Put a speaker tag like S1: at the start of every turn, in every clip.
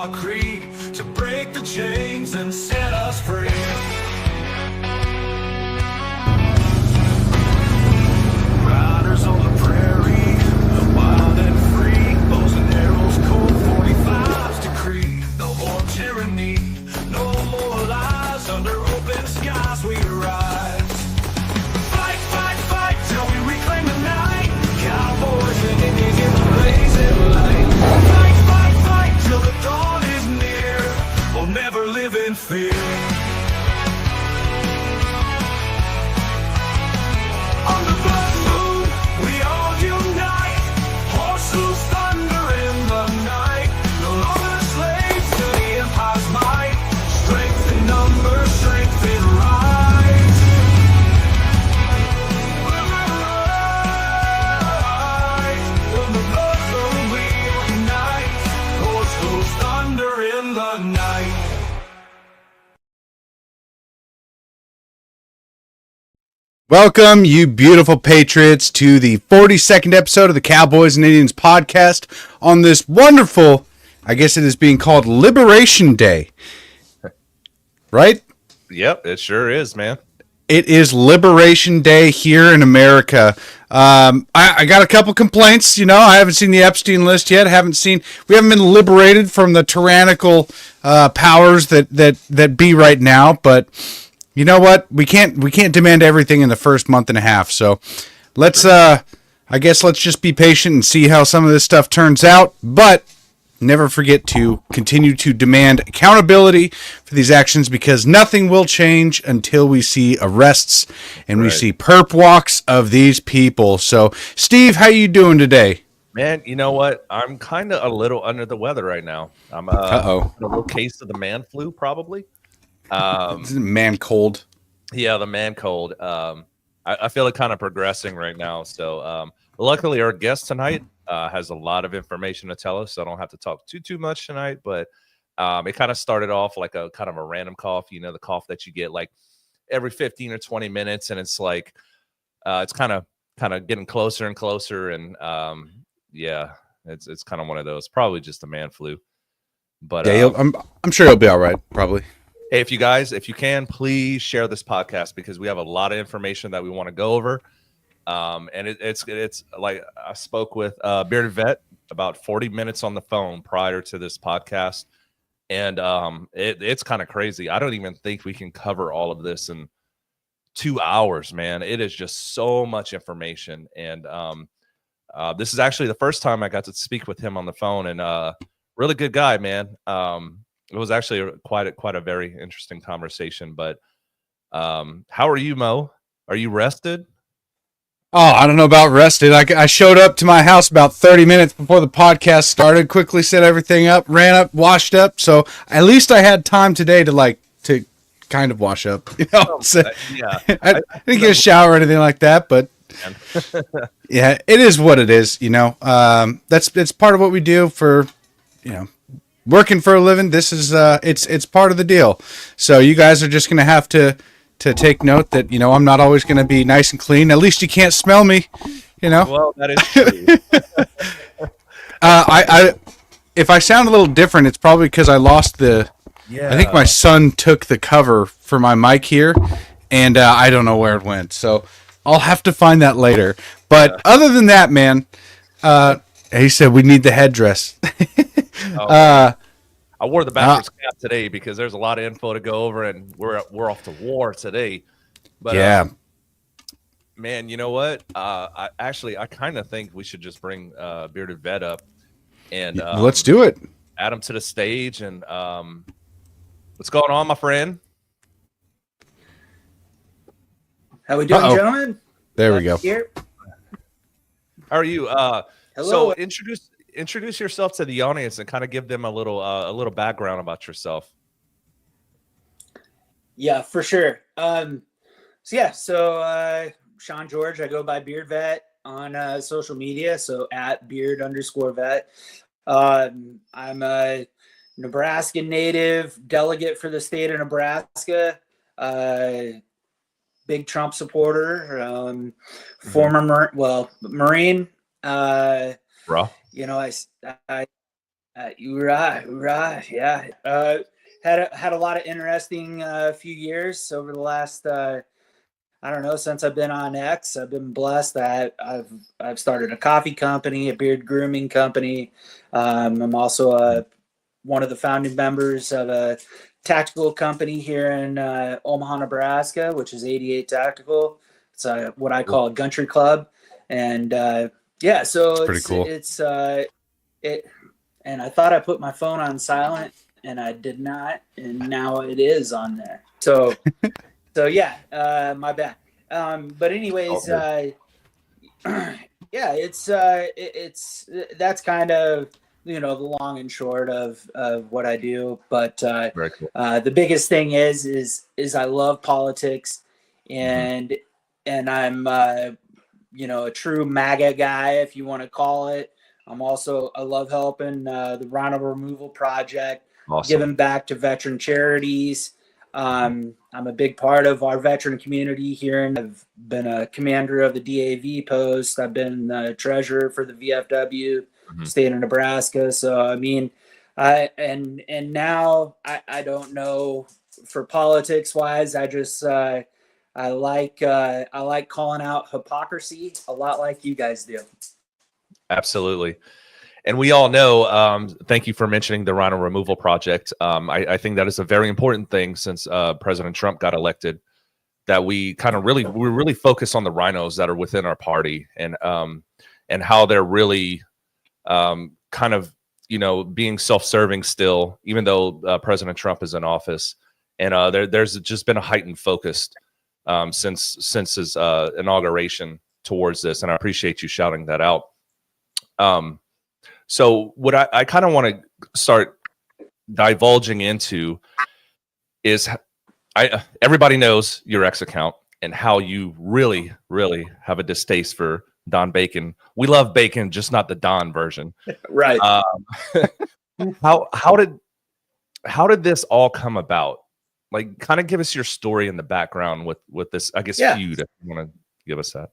S1: concrete to break the chains and set us free. Riders on the prairie, wild and free, bows and arrows, cold 45's decree. No more tyranny, no more lies, under open skies we rise. Fight, fight, fight till we reclaim the night. Cowboys and Indians in the blazing light. Fight, fight, fight till the dawn is near. We'll never live in fear. On the blood moon, we all unite. Horses thunder in the night. No longer slaves to the empire's might. Strength in numbers, strength in right. On the blood moon, we unite. Horses thunder in the night.
S2: Welcome, you beautiful patriots, to the 42nd episode of the Cowboys and Indians podcast on this wonderful, I guess it is being called Liberation Day, right?
S3: Yep, it sure is, man.
S2: It is Liberation Day here in America. I got a couple complaints. I haven't seen the Epstein list yet. We haven't been liberated from the tyrannical powers that be right now, but you know what? We can't demand everything in the first month and a half. So let's just be patient and see how some of this stuff turns out. But never forget to continue to demand accountability for these actions, because nothing will change until we see arrests and we see perp walks of these people. So, Steve, how you doing today?
S3: Man, you know what? I'm kind of a little under the weather right now. I'm a little case of the man flu, probably.
S2: Man cold.
S3: Yeah, the man cold. I feel it kind of progressing right now. So luckily our guest tonight has a lot of information to tell us, so I don't have to talk too much tonight. But it kind of started off like a kind of a random cough, the cough that you get like every 15 or 20 minutes, and it's like it's kind of getting closer and closer, and yeah, it's kind of one of those, probably just a man flu. But
S2: yeah, I'm sure he'll be all right, probably.
S3: Hey, if you can, please share this podcast, because we have a lot of information that we want to go over. And it's like I spoke with Bearded Vet about 40 minutes on the phone prior to this podcast. And it's kind of crazy. I don't even think we can cover all of this in 2 hours, man. It is just so much information. And this is actually the first time I got to speak with him on the phone, and really good guy, man. It was actually quite a very interesting conversation. But how are you, Mo? Are you rested?
S2: Oh, I don't know about rested. I showed up to my house about 30 minutes before the podcast started, quickly set everything up, ran up, washed up. So at least I had time today to kind of wash up. So,
S3: Yeah.
S2: I didn't get a shower or anything like that, but yeah, it is what it is. It's part of what we do for, working for a living. This is it's part of the deal. So you guys are just gonna have to take note that I'm not always gonna be nice and clean. At least you can't smell me.
S3: Well, that is true.
S2: I if I sound a little different, it's probably because I lost the.
S3: Yeah.
S2: I think my son took the cover for my mic here, and I don't know where it went. So I'll have to find that later. But other than that, man, he said we need the headdress.
S3: I wore the backwards cap today because there's a lot of info to go over, and we're off to war today. But
S2: yeah,
S3: man, you know what? I kind of think we should just bring Bearded Vet up, and
S2: let's do it.
S3: Add him to the stage. And what's going on, my friend?
S4: How we doing, gentlemen?
S2: There we go.
S4: Here.
S3: How are you?
S4: Hello.
S3: So introduce yourself to the audience and kind of give them a little background about yourself.
S4: Yeah, for sure. So Sean George, I go by Beard Vet on social media. So at beard_vet. I'm a Nebraska native, delegate for the state of Nebraska, big Trump supporter, former Marine.
S3: Bro.
S4: You know, I Right. Yeah. Had a lot of interesting few years over the last. I don't know. Since I've been on X, I've been blessed that I've started a coffee company, a beard grooming company. I'm also one of the founding members of a tactical company here in Omaha, Nebraska, which is 88 Tactical. It's what I call a country club, and yeah,
S2: It's
S4: so
S2: pretty cool.
S4: it. And I thought I put my phone on silent, and I did not, and now it is on there. So yeah, my bad. But anyways, yeah, it's that's kind of the long and short of what I do. But
S3: Very cool.
S4: the biggest thing is I love politics,
S3: Mm-hmm.
S4: and I'm a true MAGA guy, if you want to call it. I love helping the Rhino Removal Project,
S3: Awesome.
S4: giving back to veteran charities. I'm a big part of our veteran community here, and I've been a commander of the DAV post. I've been the treasurer for the VFW,
S3: Mhm.
S4: state of Nebraska. So I mean, and now I don't know for politics wise. I like calling out hypocrisy a lot like you guys do.
S3: Absolutely. And we all know, thank you for mentioning the Rhino Removal Project. I think that is a very important thing since President Trump got elected, that we really focus on the rhinos that are within our party, and how they're really kind of, being self-serving still, even though President Trump is in office. And there's just been a heightened focus since his inauguration towards this. And I appreciate you shouting that out. So what I kind of want to start divulging into is everybody knows your X account and how you really, really have a distaste for Don Bacon. We love bacon, just not the Don version.
S4: Right.
S3: How did this all come about? Like, kind of give us your story in the background with this, I guess, feud, if you want to give us that.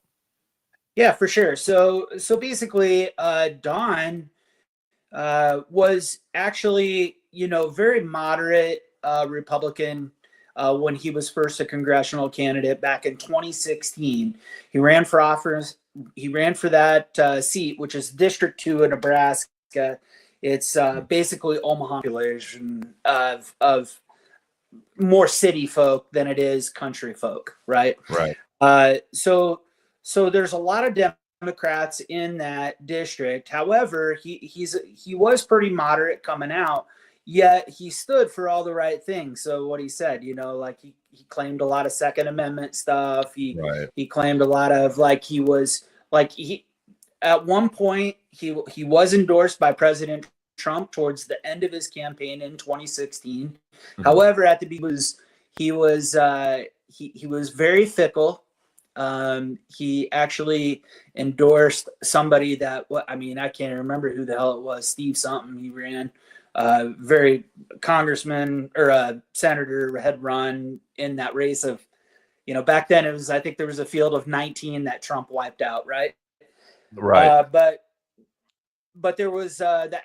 S4: Yeah, for sure. So basically, Don was actually, very moderate Republican when he was first a congressional candidate back in 2016. He ran for office. He ran for that seat, which is District 2 in Nebraska. It's basically Omaha population of more city folk than it is country folk, right?
S3: Right.
S4: So there's a lot of Democrats in that district. However, he was pretty moderate coming out, yet he stood for all the right things. So what he said, like he claimed a lot of Second Amendment stuff. He claimed a lot of at one point he was endorsed by President Trump towards the end of his campaign in 2016. Mm-hmm. However, at the beginning he was very fickle. He actually endorsed somebody that I can't remember who the hell it was. Steve something. He ran very congressman or senator had run in that race of, back then it was, I think there was a field of 19 that Trump wiped out. Right. But there was the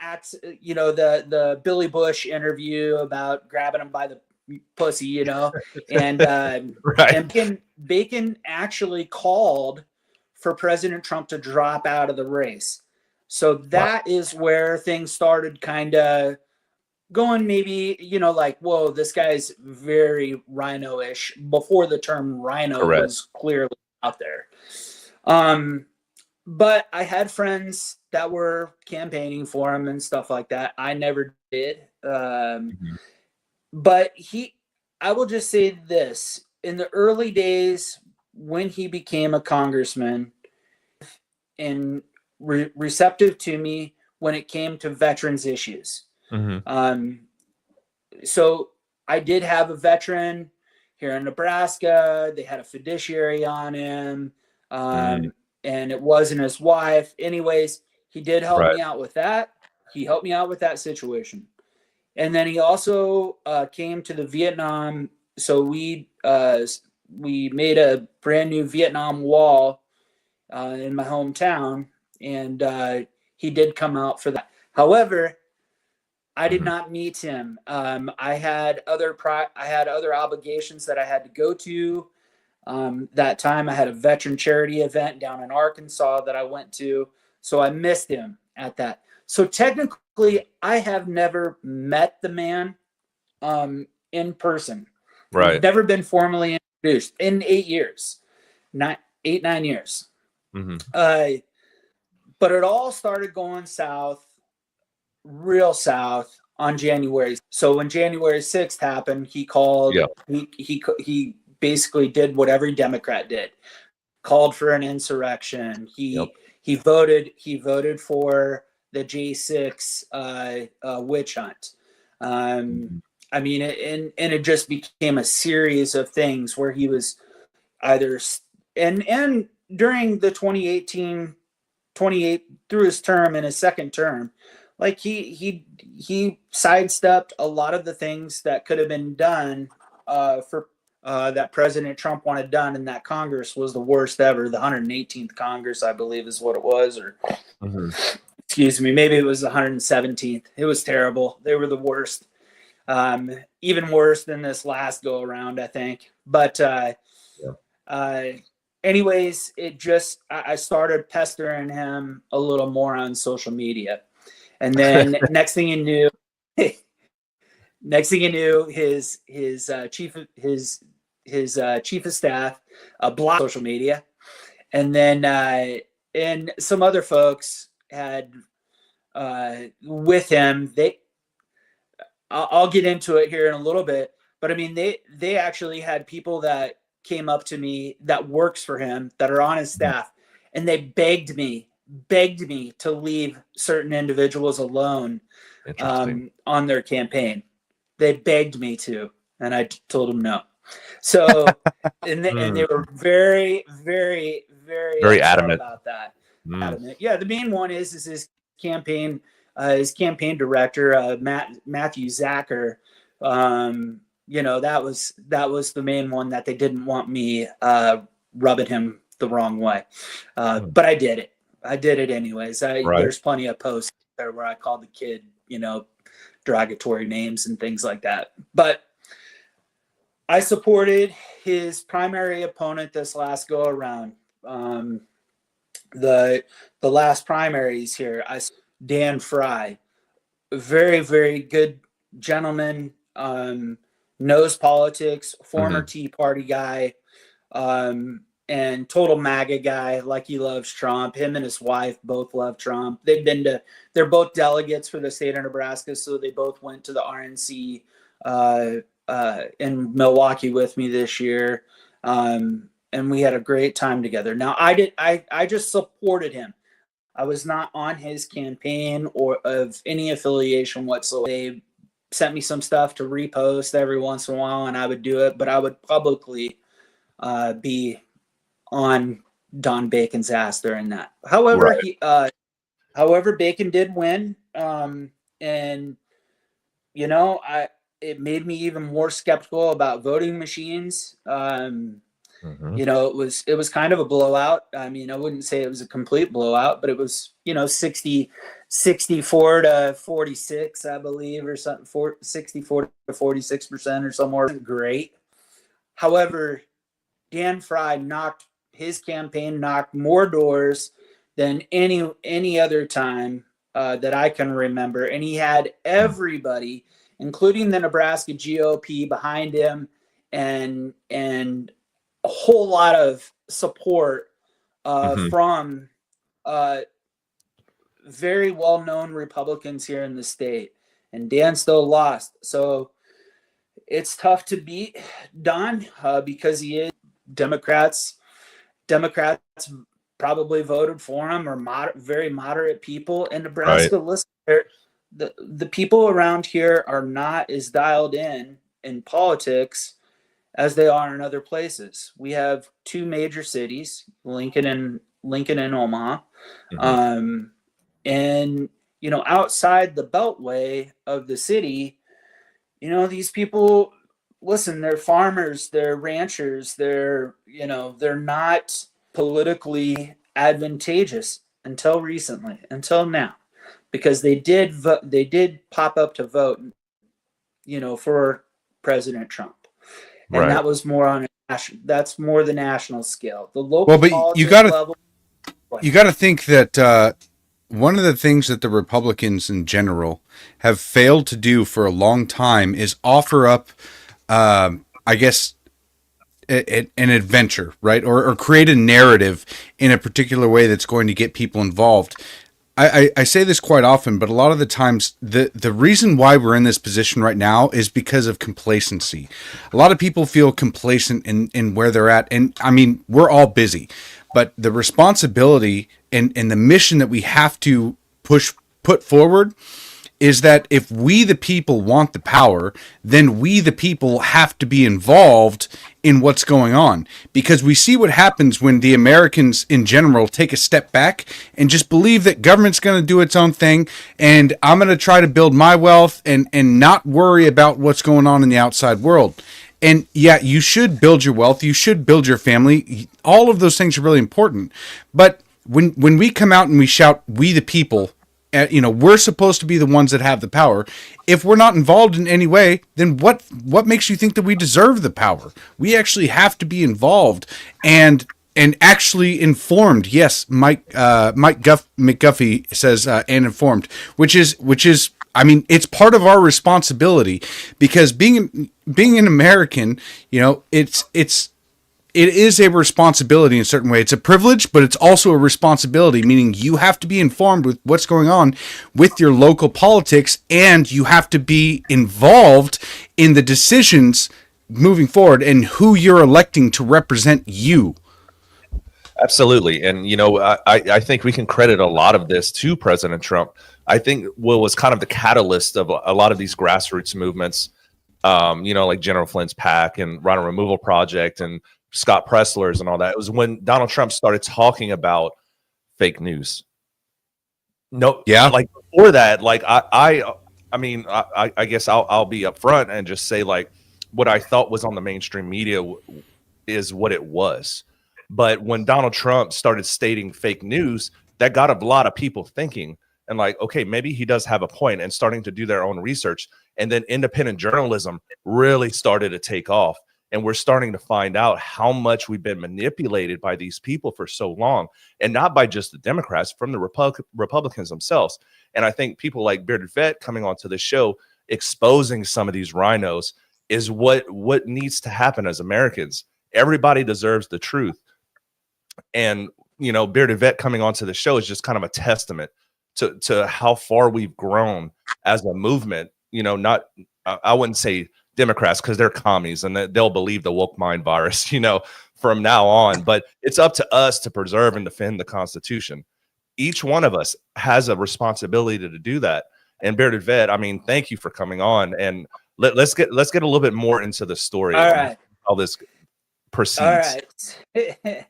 S4: Billy Bush interview about grabbing him by the pussy, and and Bacon actually called for President Trump to drop out of the race. So that is where things started kind of going, maybe, whoa, this guy's very rhino-ish, before the term rhino was clearly out there. But I had friends that were campaigning for him and stuff like that. I never did. But I will just say this, in the early days when he became a congressman and receptive to me when it came to veterans issues. Mm-hmm. So I did have a veteran here in Nebraska. They had a fiduciary on him. And it wasn't his wife. Anyways, he did help me out with that. He helped me out with that situation. And then he also came to the Vietnam. So we made a brand new Vietnam wall in my hometown, and he did come out for that. However, I did not meet him. I had other obligations that I had to go to. That time I had a veteran charity event down in Arkansas that I went to, so I missed him at that. So technically, I have never met the man in person.
S3: Right.
S4: We've never been formally introduced in 8 years, 9 years. But it all started going south, real south, on January. So when January 6th happened, he called.
S3: Yeah.
S4: He basically did what every Democrat did, called for an insurrection. He voted for the J6 witch hunt. I mean, and it just became a series of things where he was either and during the 2018 through his term and his second term, like he sidestepped a lot of the things that could have been done for that President Trump wanted done, and that Congress was the worst ever. The 118th Congress, I believe, is what it was, or excuse me, maybe it was the 117th. It was terrible. They were the worst, even worse than this last go around, I think. But anyways, I started pestering him a little more on social media, and then next thing you knew, his chief of staff blocked social media, and then and some other folks had with him. I'll get into it here in a little bit, but I mean they actually had people that came up to me that works for him, that are on his staff, and they begged me to leave certain individuals alone on their campaign. They begged me to, and I told them no. So, and they were very, very, very
S3: adamant
S4: about that. Adamant. Yeah, the main one is his campaign director, Matthew Zacher. You know, that was the main one that they didn't want me rubbing him the wrong way. But I did it. Anyways. There's plenty of posts there where I called the kid, you know, derogatory names and things like that. But I supported his primary opponent this last go around. The last primaries here, Dan Fry, very, very good gentleman, knows politics, former Tea Party guy, and total MAGA guy. Like, he loves Trump. Him and his wife both love Trump. They're both delegates for the state of Nebraska, so they both went to the RNC in Milwaukee with me this year, and we had a great time together. Now, I just supported him. I was not on his campaign or of any affiliation whatsoever. They sent me some stuff to repost every once in a while, and I would do it, but I would publicly be on Don Bacon's ass during that. However, however, Bacon did win, and you know, it made me even more skeptical about voting machines. You know, it was kind of a blowout. I mean, I wouldn't say it was a complete blowout, but it was, you know, 64 to 46, I believe, or something, 64 to 46% or somewhere. Great. However, Dan Fry his campaign knocked more doors than any other time that I can remember. And he had everybody, including the Nebraska GOP, behind him, and a whole lot of support from very well-known Republicans here in the state. And Dan still lost. So it's tough to beat Don because he is Democrats probably voted for him, or very moderate people in Nebraska. Listen, the people around here are not as dialed in politics as they are in other places. We have two major cities, Lincoln and Omaha. And, you know, outside the beltway of the city, you know, these people, listen, they're farmers, they're ranchers, they're not politically advantageous until now, because they did they did pop up to vote, for President Trump, and
S3: Right.
S4: that was more on that's more the national scale. The local
S2: Well, but
S4: politics level.
S2: you got to think that one of the things that the Republicans in general have failed to do for a long time is offer up, I guess, an adventure, right? Or create a narrative in a particular way that's going to get people involved. I say this quite often, but a lot of the times the reason why we're in this position right now is because of complacency. A lot of people feel complacent in where they're at. And I mean, we're all busy, but the responsibility and the mission that we have to put forward is that if we the people want the power, then we the people have to be involved in what's going on, because we see what happens when the Americans in general take a step back and just believe that government's going to do its own thing, and I'm going to try to build my wealth and not worry about what's going on in the outside world. And yeah, you should build your wealth, you should build your family. All of those things are really important. But when we come out and we shout, we the people, we're supposed to be the ones that have the power. If we're not involved in any way, then what makes you think that we deserve the power? We actually have to be involved and actually informed. Yes, Mike McGuffey says and informed, which is I mean, it's part of our responsibility, because being an American, it is a responsibility in a certain way. It's a privilege, but it's also a responsibility, meaning you have to be informed with what's going on with your local politics, and you have to be involved in the decisions moving forward and who you're electing to represent you.
S3: Absolutely. And, I think we can credit a lot of this to President Trump. I think what was kind of the catalyst of a lot of these grassroots movements, like General Flynn's PAC and Rhino Removal Project and Scott Pressler's and all that. It was when Donald Trump started talking about fake news. No,
S2: Yeah.
S3: like before that, like I guess I'll be upfront and just say, like, what I thought was on the mainstream media is what it was. But when Donald Trump started stating fake news, that got a lot of people thinking and like, okay, maybe he does have a point, and starting to do their own research. And then independent journalism really started to take off. And we're starting to find out how much we've been manipulated by these people for so long, and not by just the Democrats, from the Republicans themselves. And I think people like Bearded Vet coming onto this show, exposing some of these rhinos, is what needs to happen as Americans. Everybody deserves the truth. And, Bearded Vet coming onto the show is just kind of a testament to how far we've grown as a movement. I wouldn't say Democrats, because they're commies and they'll believe the woke mind virus, from now on. But it's up to us to preserve and defend the Constitution. Each one of us has a responsibility to do that. And Bearded Vet, I mean, thank you for coming on, and let's get a little bit more into the story.
S4: All right.
S3: How this proceeds.
S4: All right.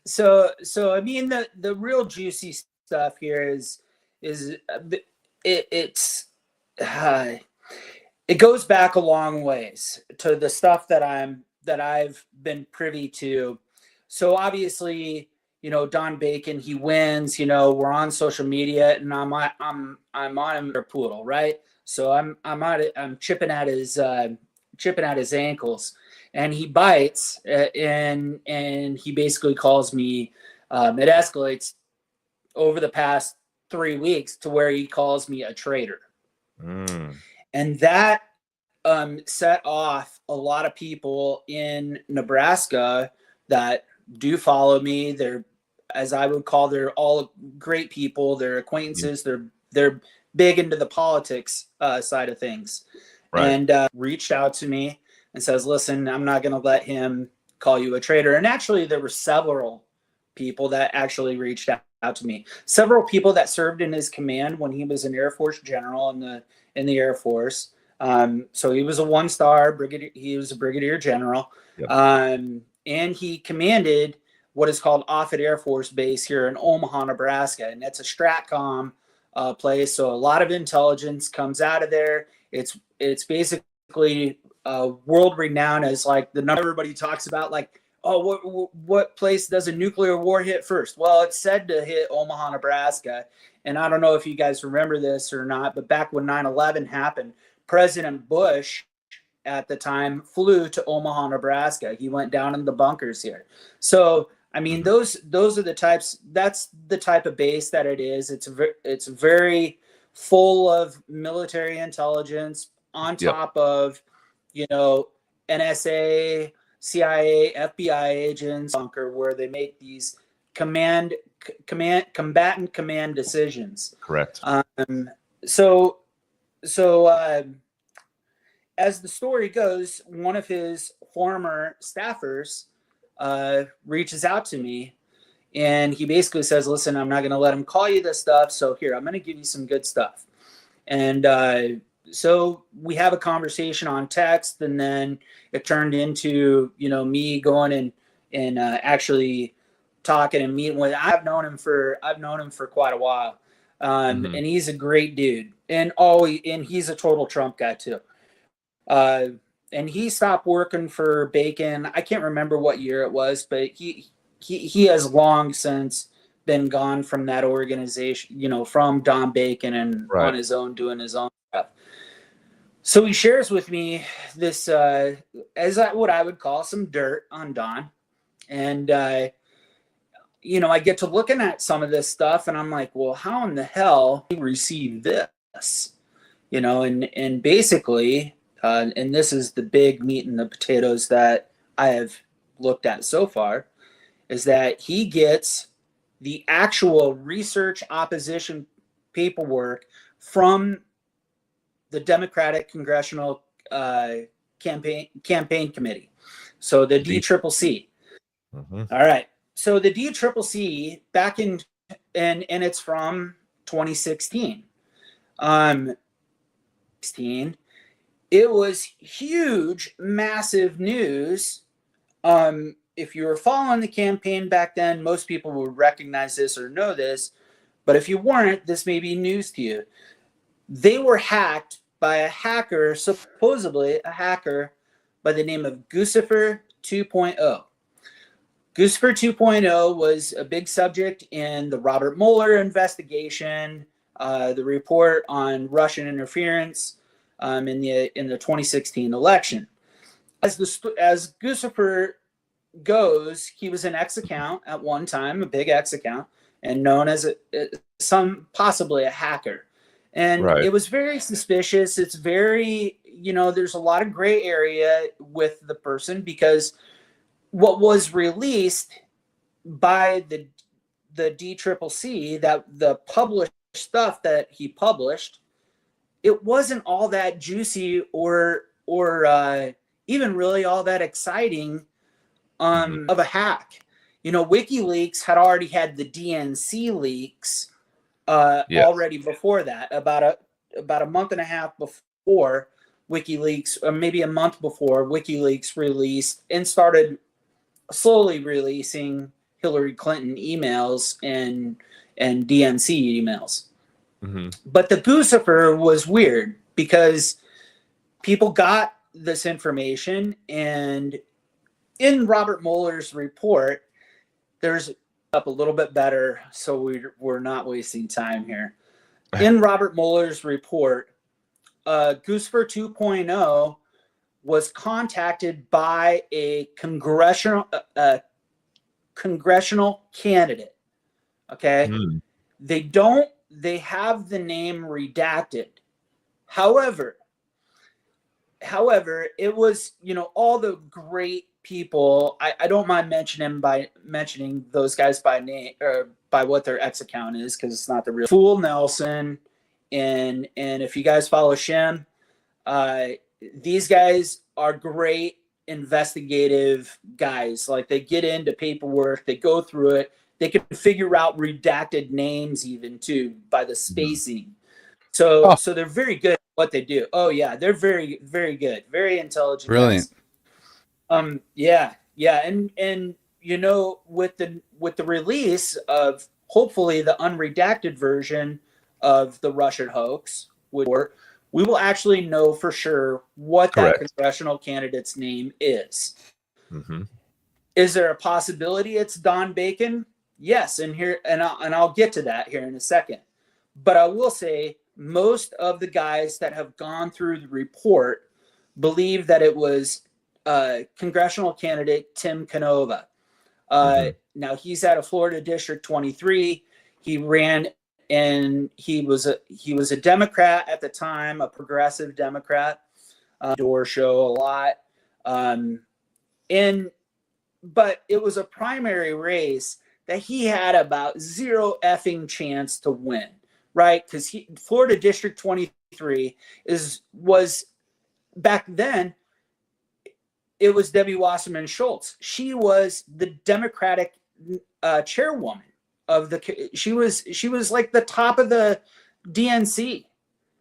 S4: So I mean, the real juicy stuff here is it goes back a long ways to the stuff that I've been privy to. So obviously, Don Bacon, he wins. We're on social media, and I'm on him, or poodle, right? So I'm chipping at his ankles, and he bites, and he basically calls me. It escalates over the past 3 weeks to where he calls me a traitor. And that set off a lot of people in Nebraska that do follow me. They're, as I would call, they're all great people. They're acquaintances. They're big into the politics side of things. Right. And reached out to me and says, listen, I'm not going to let him call you a traitor. And actually, there were several people that actually reached out to me. Several people that served in his command when he was an Air Force general in the Air Force. So he was a 1-star brigadier. He was a brigadier general. Yep. And he commanded what is called Offutt Air Force Base here in Omaha, Nebraska. And that's a STRATCOM place. So a lot of intelligence comes out of there. It's basically world renowned as like the number everybody talks about, like, oh, what place does a nuclear war hit first? Well, it's said to hit Omaha, Nebraska. And I don't know if you guys remember this or not, but back when 9/11 happened, President Bush at the time flew to Omaha, Nebraska. He went down in the bunkers here. So, I mean, those are the types. That's the type of base that it is. It's very full of military intelligence on top of, NSA, CIA, FBI agents, bunker, where they make these combatant command decisions.
S3: Correct.
S4: So as the story goes, one of his former staffers reaches out to me, and he basically says, listen, I'm not going to let him call you this stuff. So here, I'm going to give you some good stuff. And so we have a conversation on text, and then it turned into, me going and actually talking and meeting with. I've known him for quite a while. And he's a great dude, and he's a total Trump guy too. And he stopped working for Bacon. I can't remember what year it was, but he has long since been gone from that organization, from Don Bacon and on his own, doing his own stuff. So he shares with me this, what I would call some dirt on Don. And, I get to looking at some of this stuff, and I'm like, well, how in the hell did he receive this? And basically, and this is the big meat and the potatoes that I have looked at so far, is that he gets the actual research opposition paperwork from the Democratic Congressional Campaign Committee. So the DCCC. All right. So the DCCC back in, and it's from 2016. It was huge, massive news. If you were following the campaign back then, most people would recognize this or know this. But if you weren't, this may be news to you. They were hacked by a hacker, supposedly a hacker by the name of Guccifer 2.0. Guccifer 2.0 was a big subject in the Robert Mueller investigation, the report on Russian interference in the 2016 election. As Guccifer goes, he was an X account at one time, a big X account, and known as possibly a hacker. And it was very suspicious. It's very, there's a lot of gray area with the person, because what was released by the DCCC, that the published stuff that he published, it wasn't all that juicy or even really all that exciting of a hack. WikiLeaks had already had the DNC leaks already before that, about a month and a half before WikiLeaks, or maybe a month before WikiLeaks released and started slowly releasing Hillary Clinton emails and DNC emails. But the Guccifer was weird, because people got this information, and in Robert Mueller's report, there's up a little bit better, so we're not wasting time here. In Robert Mueller's report, Guccifer 2.0 was contacted by a congressional candidate. Okay. They have the name redacted. However, it was, all the great people. I don't mind mentioning those guys by name, or by what their X account is, because it's not the real. Fool Nelson, and if you guys follow Shem, these guys are great investigative guys. Like, they get into paperwork, they go through it, they can figure out redacted names even too by the spacing. So they're very good at what they do. Oh yeah, they're very, very good, very intelligent.
S2: Brilliant.
S4: Guys. Yeah. And with the release of hopefully the unredacted version of the Russian hoax, we will actually know for sure what that congressional candidate's name is. Is there a possibility it's Don Bacon? Yes, and I'll get to that here in a second. But I will say most of the guys that have gone through the report believe that it was congressional candidate Tim Canova. Now he's out of Florida District 23. He ran, and he was a Democrat at the time, a progressive Democrat. Door show a lot, but it was a primary race that he had about zero effing chance to win, right? Because Florida District 23 was back then. It was Debbie Wasserman Schultz. She was the Democratic chairwoman of the. She was like the top of the DNC.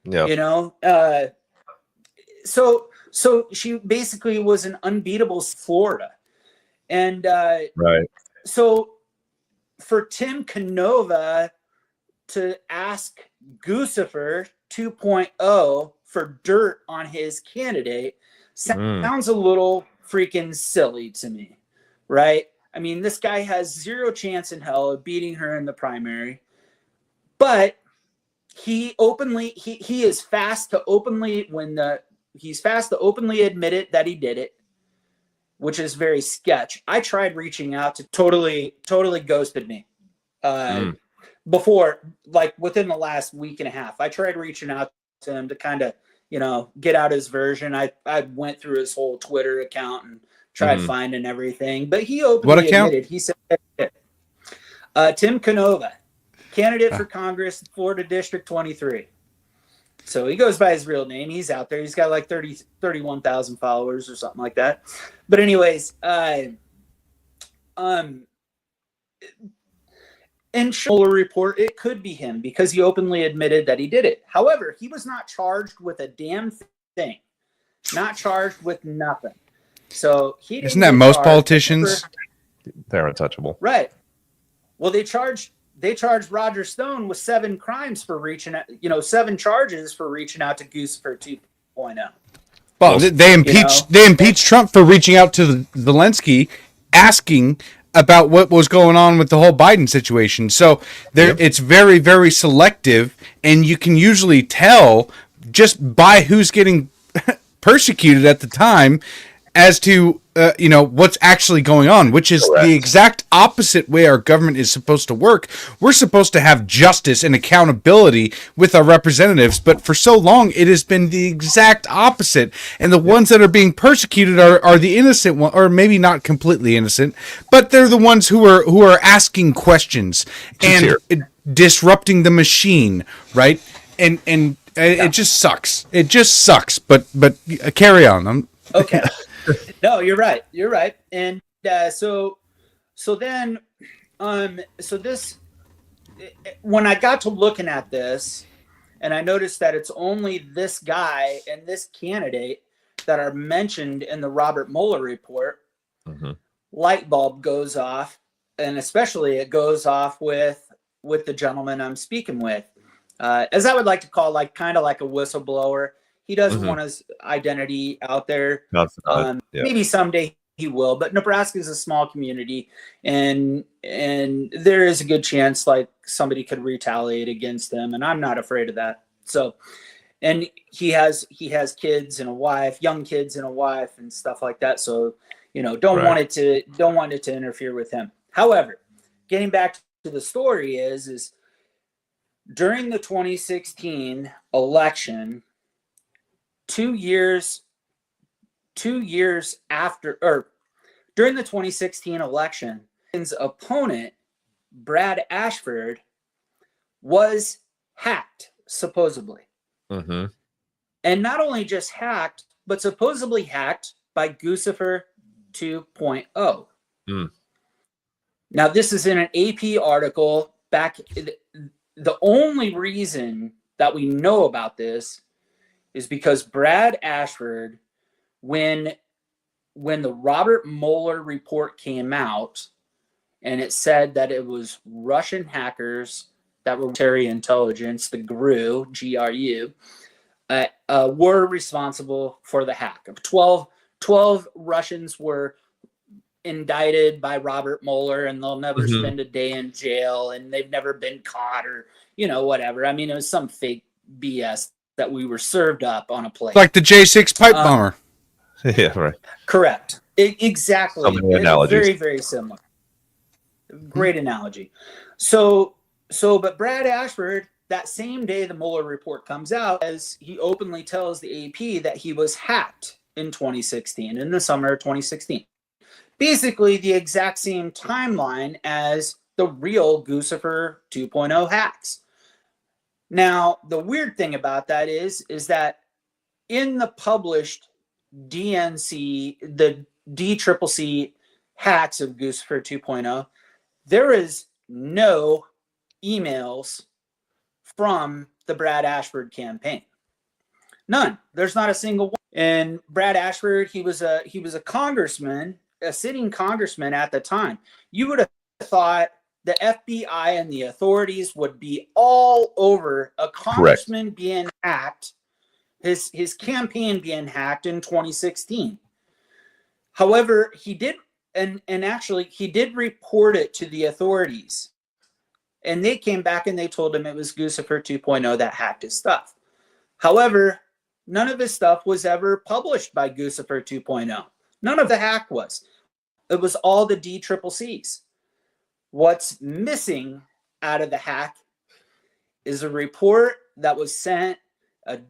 S4: Yeah, you know. So she basically was an unbeatable Florida, and
S3: right.
S4: So for Tim Canova to ask Guccifer 2.0 for dirt on his candidate sounds a little freaking silly to me, right? I mean, this guy has zero chance in hell of beating her in the primary, but he is fast to openly admit it that he did it, which is very sketch. I tried reaching out to totally ghosted me. Before, like within the last week and a half, I tried reaching out to him to kind of, get out his version. I went through his whole Twitter account and tried finding everything, but he openly admitted, he said, Tim Canova, candidate for Congress, Florida District 23. So he goes by his real name. He's out there. He's got like 31,000 followers or something like that. But anyways, in Mueller report, it could be him because he openly admitted that he did it. However, he was not charged with a damn thing. Not charged with nothing. So he didn't.
S2: Isn't that most politicians?
S3: They're untouchable.
S4: Right. Well, they charged Roger Stone with 7 crimes for reaching out, 7 charges for reaching out to Guccifer 2.0.
S2: Well, they impeached Trump for reaching out to Zelensky, asking about what was going on with the whole Biden situation. So it's very, very selective, and you can usually tell just by who's getting persecuted at the time as to what's actually going on, which is the exact opposite way our government is supposed to work. We're supposed to have justice and accountability with our representatives, but for so long it has been the exact opposite. And the ones that are being persecuted are the innocent ones, or maybe not completely innocent, but they're the ones who are asking questions and disrupting the machine, right? And it just sucks. It just sucks. But carry on.
S4: Okay. No, you're right. You're right. And so this, when I got to looking at this, and I noticed that it's only this guy and this candidate that are mentioned in the Robert Mueller report, light bulb goes off, and especially it goes off with the gentleman I'm speaking with, as I would like to call, kind of like a whistleblower. He doesn't want his identity out there. Maybe someday he will, but Nebraska is a small community, and there is a good chance somebody could retaliate against him, and I'm not afraid of that. So, and he has kids and a wife, young kids and a wife, and stuff like that. So, don't want it to interfere with him. However, getting back to the story is during the 2016 election. 2 years after, or during the 2016 election, his opponent, Brad Ashford, was hacked, supposedly. And not only just hacked, but supposedly hacked by Guccifer 2.0. Now, this is in an AP article back. The only reason that we know about this is because Brad Ashford, when the Robert Mueller report came out, and it said that it was Russian hackers that were military intelligence, the GRU, G-R-U, were responsible for the hack. 12 Russians were indicted by Robert Mueller and they'll never
S3: Mhm.
S4: spend a day in jail and they've never been caught or, whatever. I mean, it was some fake BS that we were served up on a plate.
S2: Like the J6 pipe bomber.
S3: Yeah, right.
S4: Correct. Exactly.
S3: So many analogies.
S4: Very, very similar. Great analogy. But Brad Ashford, that same day the Mueller report comes out, as he openly tells the AP that he was hacked in 2016, in the summer of 2016. Basically the exact same timeline as the real Guccifer 2.0 hacks. Now, the weird thing about that is that in the published DNC, the DCCC hacks of Guccifer 2.0, there is no emails from the Brad Ashford campaign. None. There's not a single one. And Brad Ashford, he was a congressman, a sitting congressman at the time. You would have thought the FBI and the authorities would be all over a congressman being hacked, his campaign being hacked in 2016. However, he did, and actually he did report it to the authorities. And they came back and they told him it was Guccifer 2.0 that hacked his stuff. However, none of his stuff was ever published by Guccifer 2.0. None of the hack was. It was all the DCCCs. What's missing out of the hack is a report that was sent, a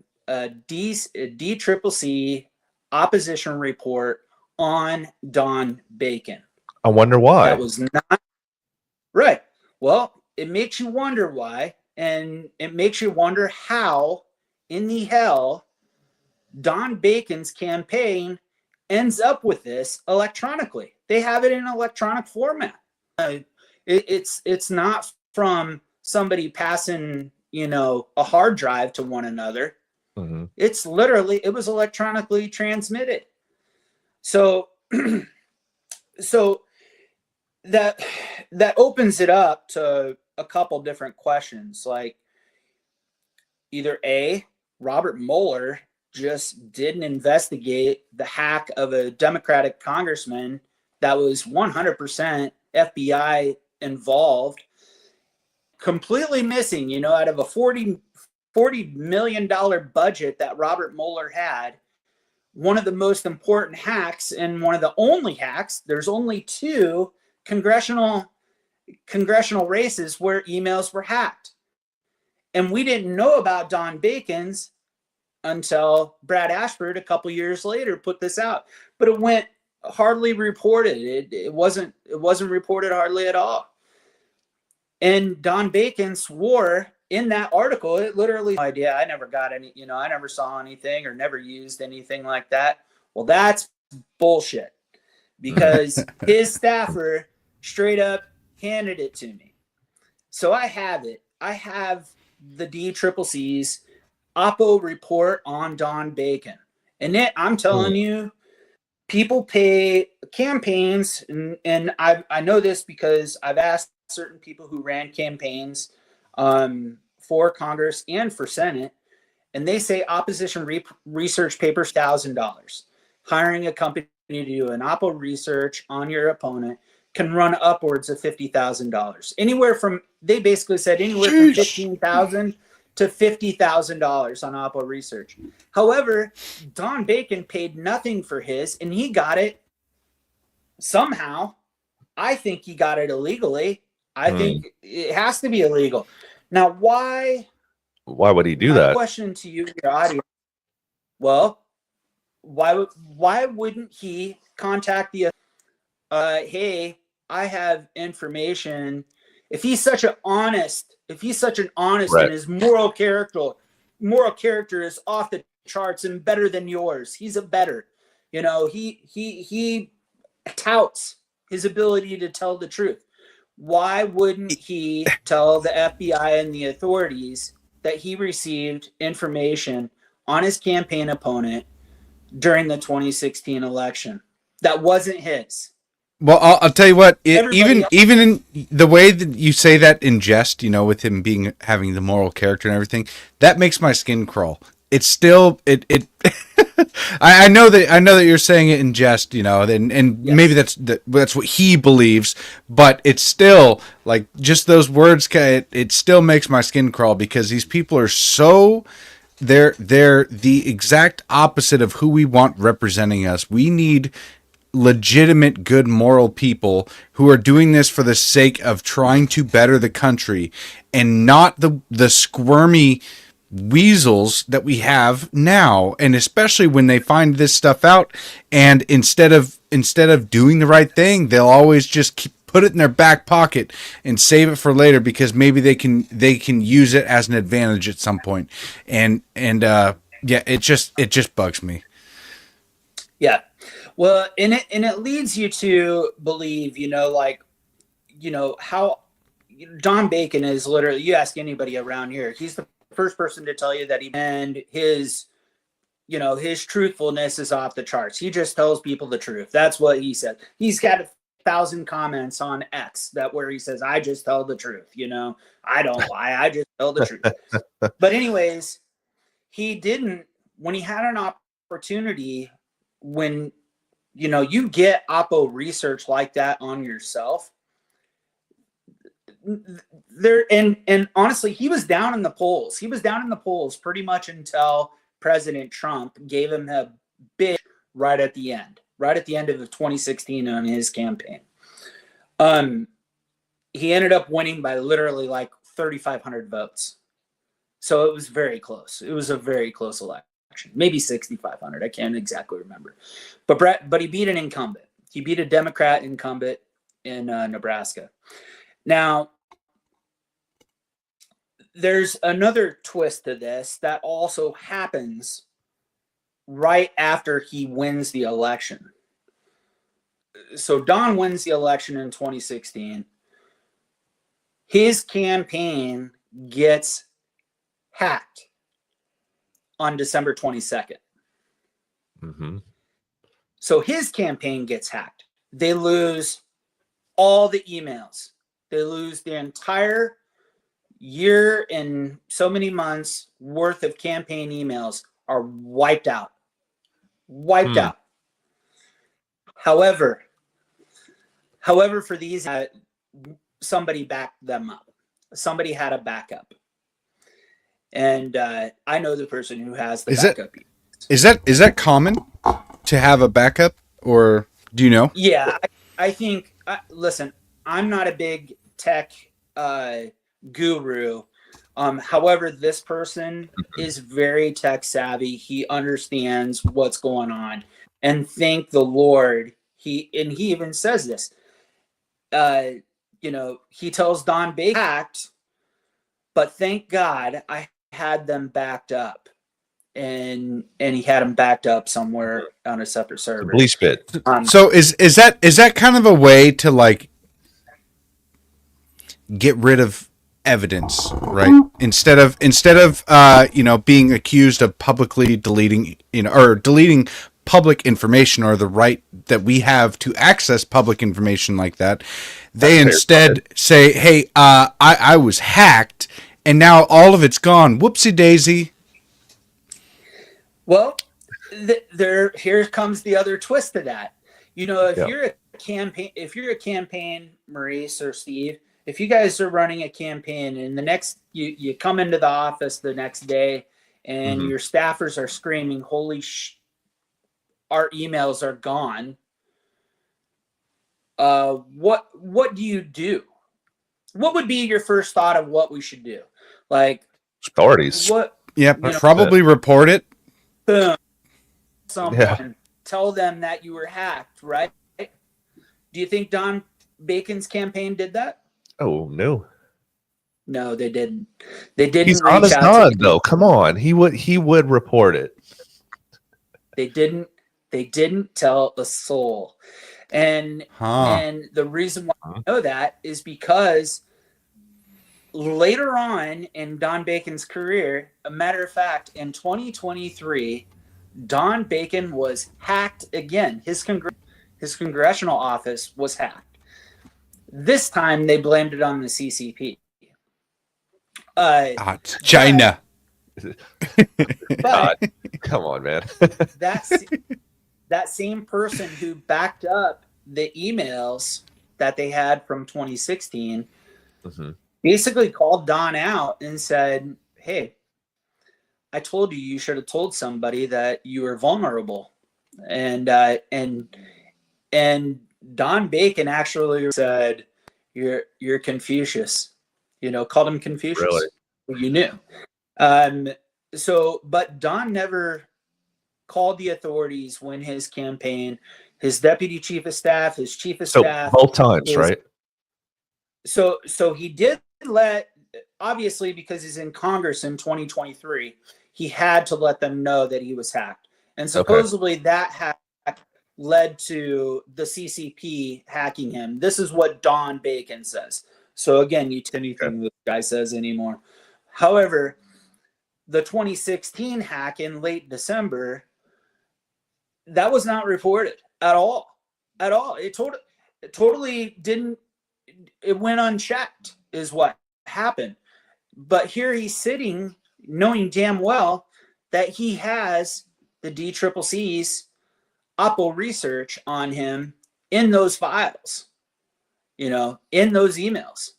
S4: DCCC opposition report on Don Bacon.
S3: I wonder why.
S4: That was not right. Well, it makes you wonder why, and it makes you wonder how in the hell Don Bacon's campaign ends up with this electronically. They have it in electronic format. It's not from somebody passing, a hard drive to one another.
S3: Mm-hmm.
S4: It's literally, it was electronically transmitted. So that opens it up to a couple different questions, like either A, Robert Mueller just didn't investigate the hack of a Democratic congressman that was 100% FBI involved, completely missing, out of a $40 million budget that Robert Mueller had. One of the most important hacks and one of the only hacks, there's only two congressional races where emails were hacked. And we didn't know about Don Bacon's until Brad Ashford a couple years later put this out. But it went hardly reported. It wasn't reported hardly at all. And Don Bacon swore in that article, it literally, idea, I never got any, I never saw anything or never used anything like that. Well, that's bullshit, because his staffer straight up handed it to me. So I have it. I have the DCCC's Oppo report on Don Bacon. And I'm telling you, people pay campaigns, and I know this because I've asked certain people who ran campaigns for Congress and for Senate, and they say opposition research papers $1,000. Hiring a company to do an Oppo research on your opponent can run upwards of $50,000. They basically said anywhere from $15,000 to $50,000 on Oppo research. However, Don Bacon paid nothing for his, and he got it somehow. I think he got it illegally. I think it has to be illegal. Now, why
S3: would he do that?
S4: Question to you, your audience. Well, why wouldn't he contact the hey, I have information. If he's such an honest
S3: Right.
S4: and his moral character is off the charts and better than yours. He's a better. He touts his ability to tell the truth. Why wouldn't he tell the FBI and the authorities that he received information on his campaign opponent during the 2016 election that wasn't his?
S2: Well, I'll tell you what.
S4: Everybody else-
S2: Even in the way that you say that in jest, with him having the moral character and everything, that makes my skin crawl. It's still it I know that you're saying it in jest, and
S4: Yes.
S2: maybe that's what he believes, but it's still like just those words. It still makes my skin crawl because these people are so. They're the exact opposite of who we want representing us. We need legitimate, good, moral people who are doing this for the sake of trying to better the country, and not the squirmy weasels that we have now. And especially when they find this stuff out, and instead of doing the right thing, they'll always just put it in their back pocket and save it for later because maybe they can use it as an advantage at some point. And yeah, it just bugs me.
S4: Yeah. Well, and it leads you to believe, how Don Bacon is literally, you ask anybody around here, he's the first person to tell you that his truthfulness is off the charts. He just tells people the truth. That's what he said. He's got 1,000 comments on X where he says, I just tell the truth. I don't lie. I just tell the truth. But anyways, he didn't, when he had an opportunity, when, you get Oppo research like that on yourself there. And honestly, he was down in the polls. He was down in the polls pretty much until President Trump gave him a big right at the end of 2016 on his campaign. He ended up winning by literally like 3,500 votes. So it was very close. It was a very close election. Maybe 6,500. I can't exactly remember. But he beat an incumbent. He beat a Democrat incumbent in Nebraska. Now, there's another twist to this that also happens right after he wins the election. So Don wins the election in 2016. His campaign gets hacked on December 22nd.
S3: Mm-hmm.
S4: So his campaign gets hacked. They lose all the emails. They lose the entire year and so many months worth of campaign emails are wiped out. Wiped out. However, for these, somebody backed them up. Somebody had a backup. And I know the person who has the backup.
S2: Is that common to have a backup, or do you know?
S4: Yeah, I think. Listen, I'm not a big tech guru. However, this person is very tech savvy. He understands what's going on, and thank the Lord. He even says this. He tells Don Bacon, hacked, but thank God I had them backed up, and he had them backed up somewhere on a separate server.
S3: Bleach bit.
S2: So is that kind of a way to like get rid of evidence, right? Instead of being accused of publicly deleting, or deleting public information, or the right that we have to access public information like that, they instead say, hey, I was hacked and now all of it's gone. Whoopsie daisy.
S4: Well, here comes the other twist to that. If you're a campaign, Maurice or Steve, if you guys are running a campaign and you come into the office the next day and your staffers are screaming, holy our emails are gone. What do you do? What would be your first thought of what we should do? Like
S3: authorities.
S2: Probably report it.
S4: Boom. Someone tell them that you were hacked, right? Do you think Don Bacon's campaign did that?
S3: Oh no.
S4: No, they didn't. They didn't.
S3: He's honest Don, though. Come on, he would report it.
S4: They didn't. They didn't tell a soul, and the reason why I know that is because later on in Don Bacon's career, a matter of fact, in 2023, Don Bacon was hacked again. His congressional office was hacked. This time they blamed it on the CCP.
S2: China.
S3: God, come on, man.
S4: That same person who backed up the emails that they had from 2016 basically called Don out and said, "Hey, I told you you should have told somebody that you were vulnerable." And Don Bacon actually said, "You're Confucius," called him Confucius.
S3: Really?
S4: You knew. But Don never called the authorities when his campaign, his deputy chief of staff, his chief of staff,
S3: both times, right?
S4: So he did obviously, because he's in Congress in 2023, he had to let them know that he was hacked. And supposedly that hack led to the CCP hacking him. This is what Don Bacon says. So again, you take anything this guy says anymore. However, the 2016 hack in late December, that was not reported at all. At all. It totally didn't. It went unchecked is what happened. But here he's sitting knowing damn well that he has the DCCC's Oppo research on him in those files, in those emails.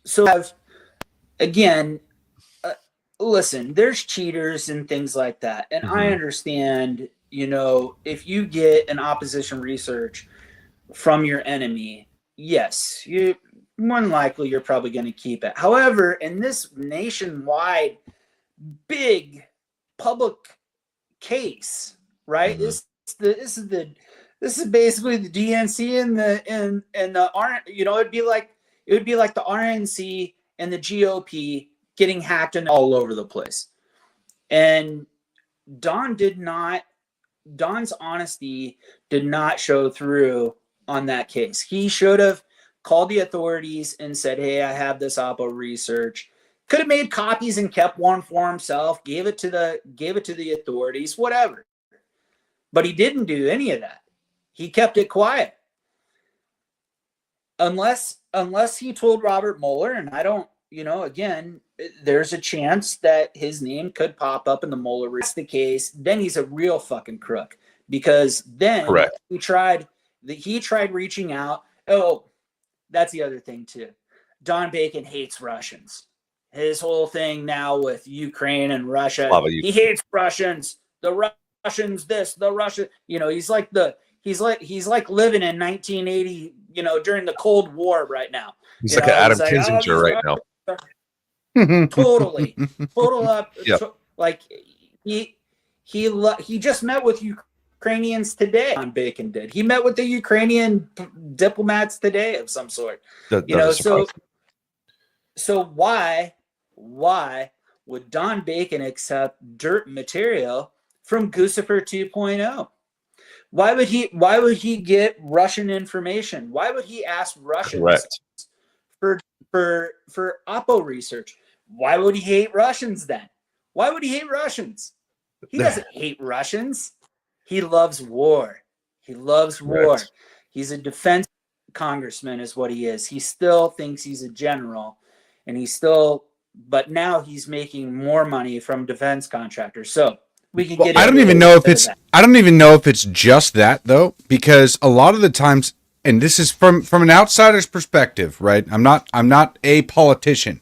S4: So again, listen, there's cheaters and things like that. And I understand, if you get an opposition research from your enemy, yes, more than likely you're probably going to keep it. However, in this nationwide big public case, right? This is basically the DNC and the it would be like the RNC and the GOP getting hacked and all over the place. And Don's honesty did not show through on that case. He should have called the authorities and said, "Hey, I have this Oppo research." Could have made copies and kept one for himself, gave it to the authorities, whatever. But he didn't do any of that. He kept it quiet. Unless he told Robert Mueller, and I don't, again, there's a chance that his name could pop up in the Mueller. If that's the case, then he's a real fucking crook, because then he tried reaching out. Oh, that's the other thing too. Don Bacon hates Russians. His whole thing now with Ukraine and Russia, he hates Russians. The Russians, the Russian, he's like living in 1980, during the Cold War right now.
S3: He's like an Adam Kinzinger right now.
S4: Totally, like he just met with Ukrainians today. Don Bacon did. He met with the Ukrainian diplomats today of some sort. So why would Don Bacon accept dirt material from Guccifer 2.0? Why would he get Russian information? Why would he ask Russians for Oppo research? Why would he hate Russians then? Why would he hate Russians? He doesn't hate Russians. He loves war. He loves war. Right. He's a defense congressman is what he is. He still thinks he's a general, and but now he's making more money from defense contractors. So we can get.
S2: I don't even know if it's just that though, because a lot of the times, and this is from an outsider's perspective, right? I'm not a politician,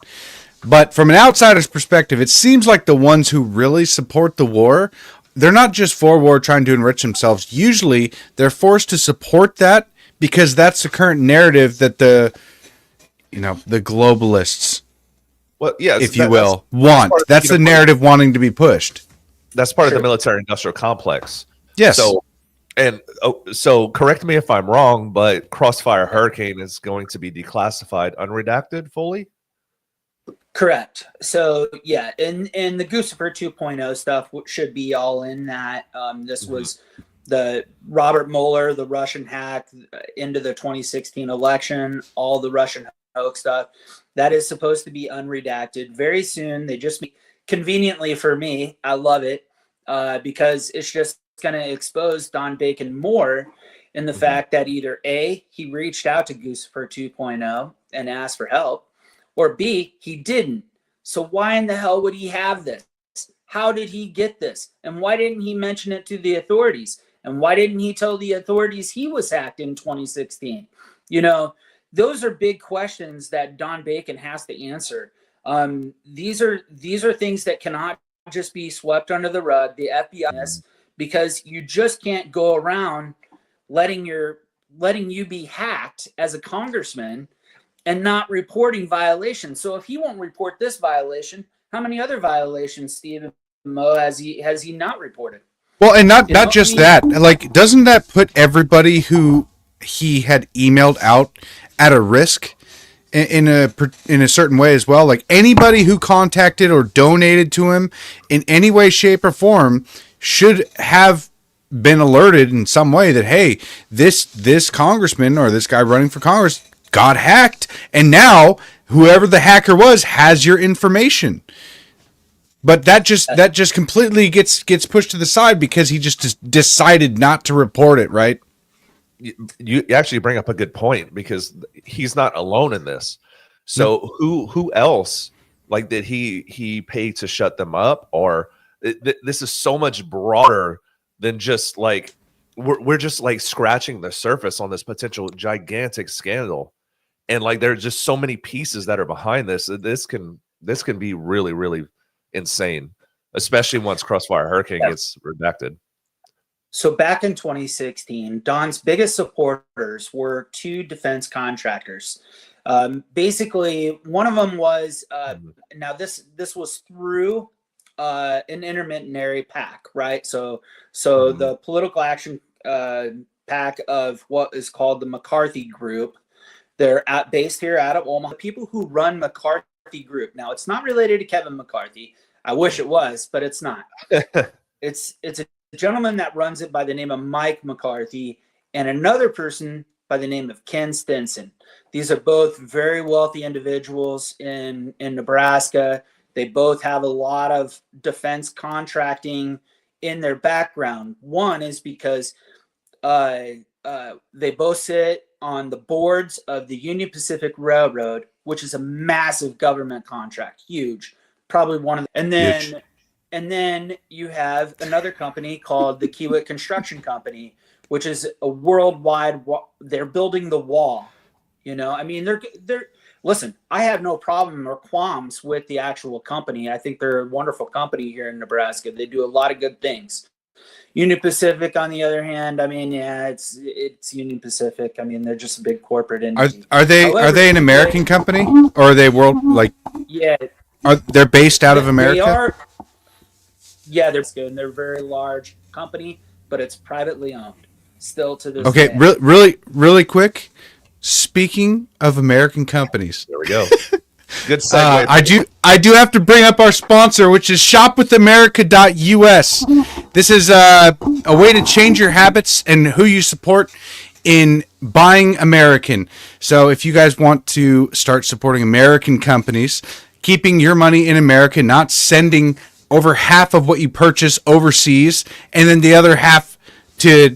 S2: but from an outsider's perspective, it seems like the ones who really support the war, they're not just for war trying to enrich themselves. Usually, they're forced to support that because that's the current narrative that the globalists, if you will, want. That's the narrative wanting to be pushed.
S3: That's part of the military-industrial complex.
S2: Yes.
S3: So correct me if I'm wrong, but Crossfire Hurricane is going to be declassified, unredacted fully?
S4: Correct. So, yeah, and the Guccifer 2.0 stuff should be all in that. This was the Robert Mueller, the Russian hack into the 2016 election, all the Russian hoax stuff. That is supposed to be unredacted very soon. They just conveniently for me, I love it because it's just going to expose Don Bacon more in the fact that either A, he reached out to Guccifer 2.0 and asked for help, or B, he didn't. So why in the hell would he have this? How did he get this? And why didn't he mention it to the authorities? And why didn't he tell the authorities he was hacked in 2016? You know, those are big questions that Don Bacon has to answer. These are things that cannot just be swept under the rug. The FBI, because you just can't go around letting you be hacked as a congressman and not reporting violations. So if he won't report this violation, how many other violations, Steve and Mo, has he not reported?
S2: Well, and not just that. Like, doesn't that put everybody who he had emailed out at a risk in a certain way as well? Like, anybody who contacted or donated to him in any way, shape, or form should have been alerted in some way that, hey, this congressman or this guy running for Congress got hacked, and now whoever the hacker was has your information. But that just completely gets pushed to the side because he just decided not to report it, right?
S3: You actually bring up a good point, because he's not alone in this. So who else, like, did he pay to shut them up? Or this is so much broader than just like we're just like scratching the surface on this potential gigantic scandal. And like there's just so many pieces that are behind this. This can be really, really insane, especially once Crossfire Hurricane gets redacted.
S4: So back in 2016, Don's biggest supporters were two defense contractors. Basically, one of them was now this was through an intermediary PAC, right? So the political action PAC of what is called the McCarthy Group. They're based here out of Omaha. The people who run McCarthy Group. Now, it's not related to Kevin McCarthy. I wish it was, but it's not. It's a gentleman that runs it by the name of Mike McCarthy, and another person by the name of Ken Stinson. These are both very wealthy individuals in Nebraska. They both have a lot of defense contracting in their background. One is because they both sit on the boards of the Union Pacific Railroad, which is a massive government contract, huge, probably one of the, and then you have another company called the Kiewit Construction Company, which is a worldwide. They're building the wall. You know, I mean, they're listen. I have no problem or qualms with the actual company. I think they're a wonderful company here in Nebraska. They do a lot of good things. Union Pacific, on the other hand, I mean, yeah, it's Union Pacific. I mean, they're just a big corporate entity.
S2: Are they an American company, or are they world like?
S4: Yeah,
S2: they're based out of America?
S4: They are. Yeah, they're good, and they're a very large company, but it's privately owned still to this day.
S2: Okay, really quick. Speaking of American companies,
S3: there we go. Good segue.
S2: I do have to bring up our sponsor, which is shopwithamerica.us. This is a way to change your habits and who you support in buying American. So if you guys want to start supporting American companies, keeping your money in America, not sending over half of what you purchase overseas and then the other half to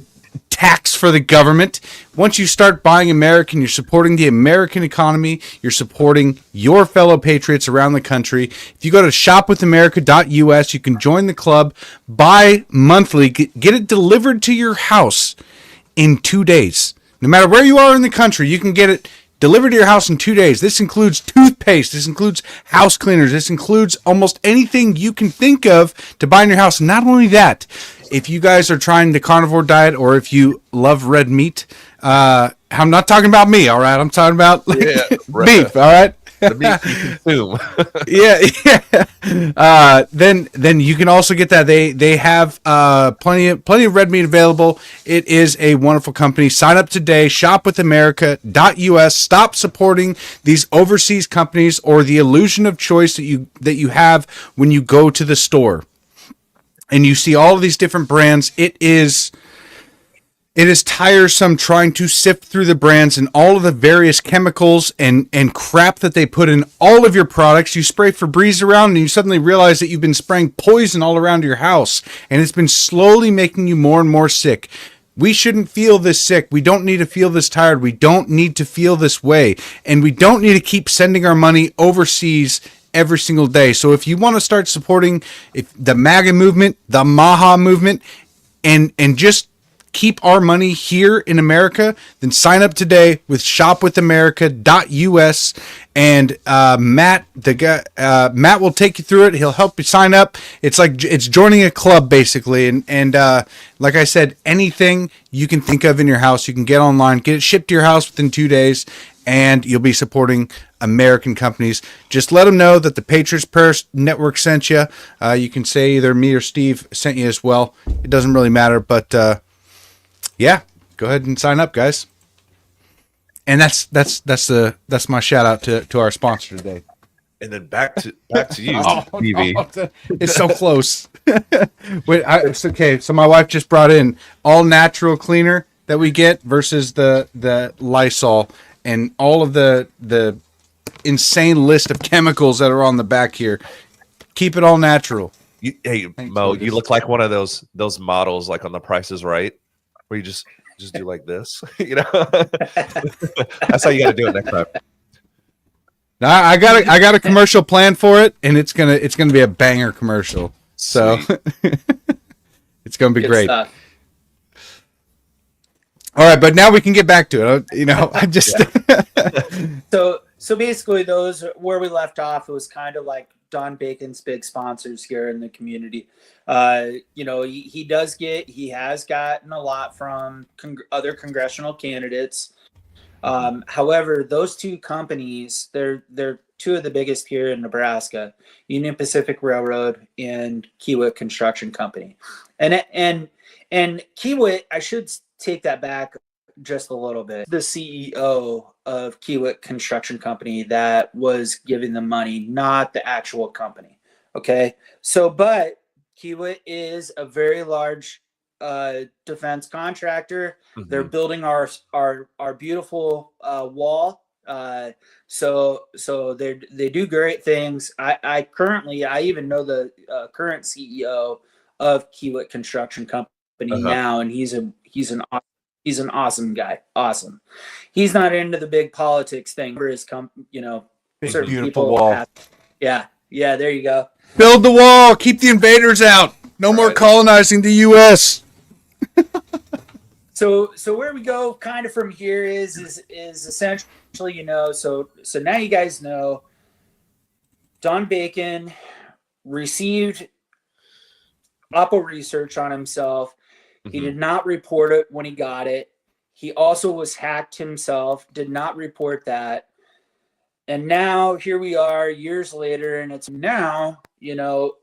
S2: tax for the government. Once you start buying American, you're supporting the American economy. You're supporting your fellow patriots around the country. If you go to shopwithamerica.us, you can join the club, buy monthly, get it delivered to your house in 2 days. No matter where you are in the country, you can get it delivered to your house in 2 days. This includes toothpaste. This includes house cleaners. This includes almost anything you can think of to buy in your house. Not only that, if you guys are trying the carnivore diet or if you love red meat, I'm not talking about me, all right? I'm talking about beef, all right?
S3: The meat you consume.
S2: Then you can also get that. They have plenty of red meat available. It is a wonderful company. Sign up today. Shopwithamerica.us. Stop supporting these overseas companies or the illusion of choice that you have when you go to the store and you see all of these different brands. It is tiresome trying to sift through the brands and all of the various chemicals and crap that they put in all of your products. You spray Febreze around and you suddenly realize that you've been spraying poison all around your house, and it's been slowly making you more and more sick. We shouldn't feel this sick. We don't need to feel this tired. We don't need to feel this way. And we don't need to keep sending our money overseas every single day. So if you want to start supporting the MAGA movement, the Maha movement, and just keep our money here in America, then sign up today with shopwithamerica.us, and Matt will take you through it. He'll help you sign up. It's like it's joining a club basically, and like I said, anything you can think of in your house, you can get online, get it shipped to your house within 2 days, and you'll be supporting American companies. Just let them know that the Patriots Prayer Network sent you. You can say either me or Steve sent you as well. It doesn't really matter, but yeah, go ahead and sign up, guys. And that's my shout out to our sponsor today.
S3: And then back to you, Stevie.
S2: It's so close. Wait, it's okay. So my wife just brought in all natural cleaner that we get versus the Lysol, and all of the insane list of chemicals that are on the back here. Keep it all natural.
S3: Hey, Mo, you look like one of those models like on The Price is Right, where you just do like this. You know, that's how you got to do it next time.
S2: Now, I got a commercial plan for it, and it's gonna be a banger commercial. So it's gonna be
S4: Good
S2: great.
S4: stuff.
S2: All right, but now we can get back to it. You know, I just
S4: So basically, those where we left off, it was kind of like Don Bacon's big sponsors here in the community. You know, he has gotten a lot from other congressional candidates. However, those two companies, they're two of the biggest here in Nebraska: Union Pacific Railroad and Kiewit Construction Company. And Kiewit, I should take that back just a little bit. The CEO of Kiewit Construction Company that was giving them money, not the actual company. Okay, so but Kiewit is a very large defense contractor. Mm-hmm. They're building our beautiful wall. So they do great things. I even know the current CEO of Kiewit Construction Company now, and he's an awesome guy. Awesome. He's not into the big politics thing. For his
S2: big,
S4: certain
S2: beautiful
S4: people
S2: wall.
S4: Yeah. There you go.
S2: Build the wall. Keep the invaders out. No more colonizing the U.S.
S4: So where we go kind of from here is essentially, you know, so now you guys know Don Bacon received Oppo research on himself. He did not report it when he got it. He also was hacked himself, did not report that. And now here we are years later, and it's now, you know,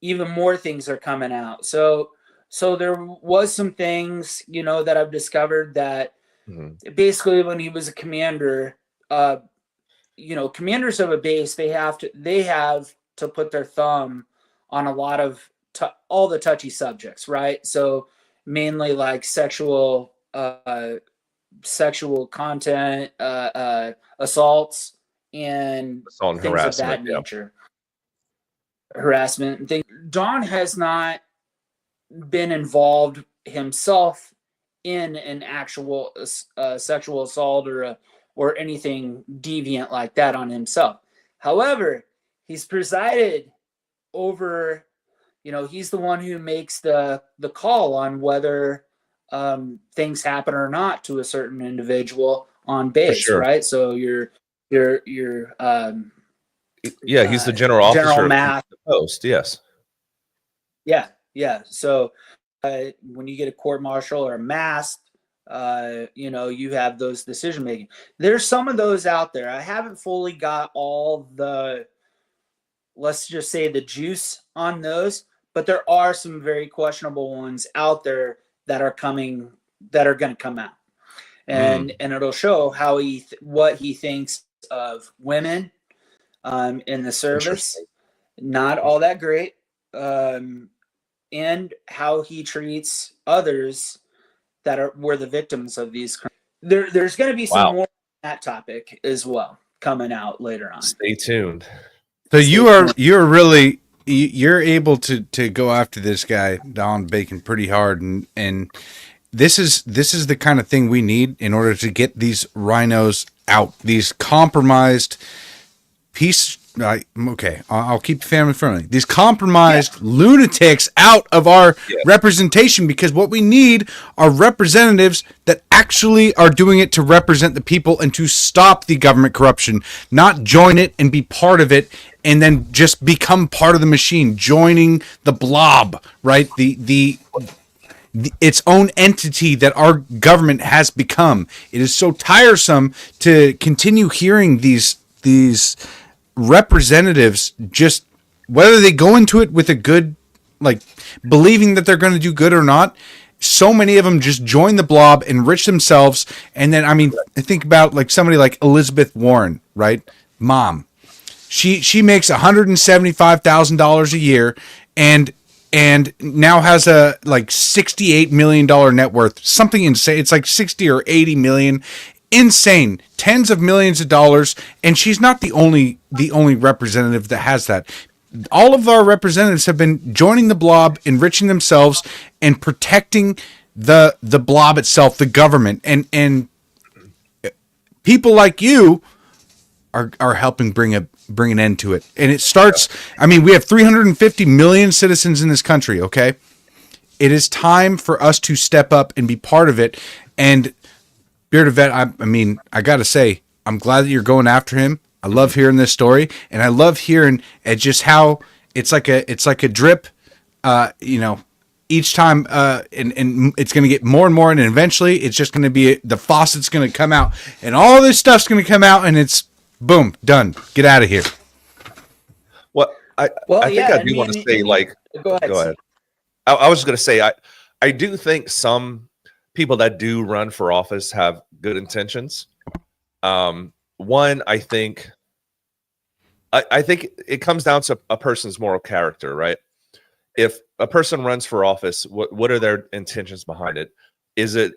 S4: even more things are coming out. So there was some things, you know, that I've discovered that basically when he was a commander, you know, commanders of a base, they have to put their thumb on a lot of all the touchy subjects, right? So mainly like sexual content, assaults, and
S3: assault and
S4: things
S3: harassment,
S4: of that nature. Harassment and things. Don has not been involved himself in an actual sexual assault or anything deviant like that on himself. However, he's presided over, you know, he's the one who makes the call on whether things happen or not to a certain individual on base,
S3: sure.
S4: right? So you're
S3: he's the general officer
S4: General
S3: of
S4: Math.
S3: the post. Yes.
S4: Yeah. So when you get a court martial or a masked, you know, you have those decision making. There's some of those out there. I haven't fully got all the, let's just say, the juice on those, but there are some very questionable ones out there that are going to come out, and it'll show how what he thinks of women in the service, not all that great, and how he treats others that were the victims of these crimes. There's going to be some more on that topic as well coming out later on.
S3: Stay tuned.
S2: So you're really able to go after this guy Don Bacon pretty hard, and this is the kind of thing we need in order to get these rhinos out, these compromised piece Okay, I'll keep family friendly. These compromised lunatics out of our representation, because what we need are representatives that actually are doing it to represent the people and to stop the government corruption, not join it and be part of it and then just become part of the machine, joining the blob, right? The its own entity that our government has become. It is so tiresome to continue hearing these representatives, just whether they go into it with a good, like, believing that they're going to do good or not. So many of them just join the blob, enrich themselves, and then, I mean, I think about like somebody like Elizabeth Warren, right? Mom, she makes $175,000 a year, and now has a like $68 million net worth, something insane. It's like 60 or 80 million, insane, tens of millions of dollars. And she's not the only representative that has that. All of our representatives have been joining the blob, enriching themselves, and protecting the blob itself, the government, and people like you are helping bring an end to it. And it starts, I mean, we have 350 million citizens in this country, okay? It is time for us to step up and be part of it. And Bearded Vet, I mean, I got to say, I'm glad that you're going after him. I love hearing this story, and I love hearing at just how it's like a drip, each time, and it's going to get more and more, and eventually it's just going to be, the faucet's going to come out, and all this stuff's going to come out, and it's boom, done. Get out of here.
S3: Well, I think I do want to say, like,
S4: go ahead.
S3: I was just going to say, I do think some people that do run for office have good intentions. One, I think it comes down to a person's moral character, right? If a person runs for office, what are their intentions behind it? Is it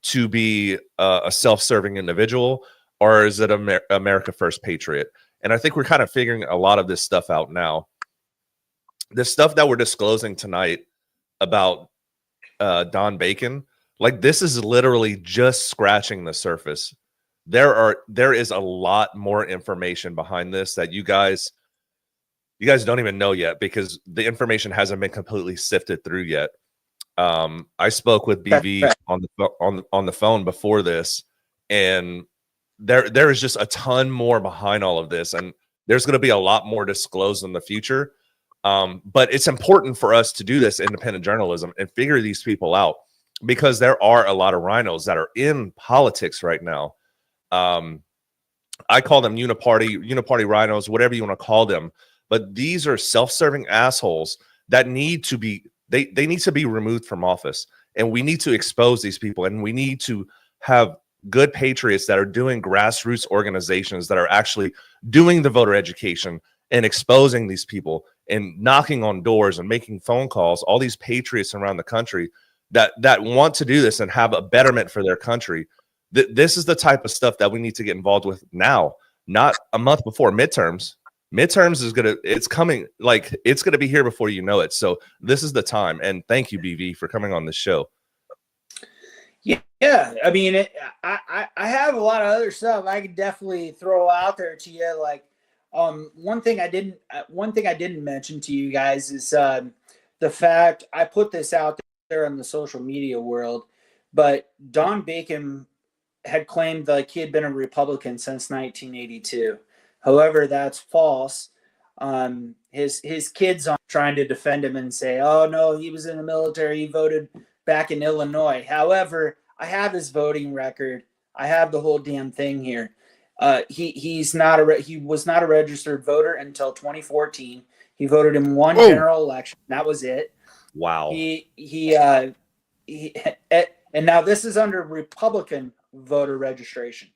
S3: to be a self-serving individual, or is it America First patriot? And I think we're kind of figuring a lot of this stuff out now. The stuff that we're disclosing tonight about Don Bacon, like, this is literally just scratching the surface. There is a lot more information behind this that you guys don't even know yet, because the information hasn't been completely sifted through yet. I spoke with BV on the phone before this, and there is just a ton more behind all of this, and there's going to be a lot more disclosed in the future. But it's important for us to do this independent journalism and figure these people out, because there are a lot of rhinos that are in politics right now. I call them uniparty rhinos, whatever you want to call them. But these are self-serving assholes that need to be, they need to be removed from office. And we need to expose these people. And we need to have good patriots that are doing grassroots organizations that are actually doing the voter education and exposing these people and knocking on doors and making phone calls. All these patriots around the country that want to do this and have a betterment for their country. This is the type of stuff that we need to get involved with now, not a month before midterms. Midterms it's coming, like, it's going to be here before you know it. So this is the time. And thank you, BV, for coming on this show.
S4: Yeah. I mean, I have a lot of other stuff I could definitely throw out there to you. Like, one thing I didn't mention to you guys is the fact, I put this out there in the social media world, but Don Bacon had claimed like he had been a Republican since 1982. However, that's false. His kids are trying to defend him and say, "Oh no, he was in the military. He voted back in Illinois." However, I have his voting record. I have the whole damn thing here. He was not a registered voter until 2014. He voted in one general election. That was it.
S3: Wow.
S4: And now this is under Republican voter registration.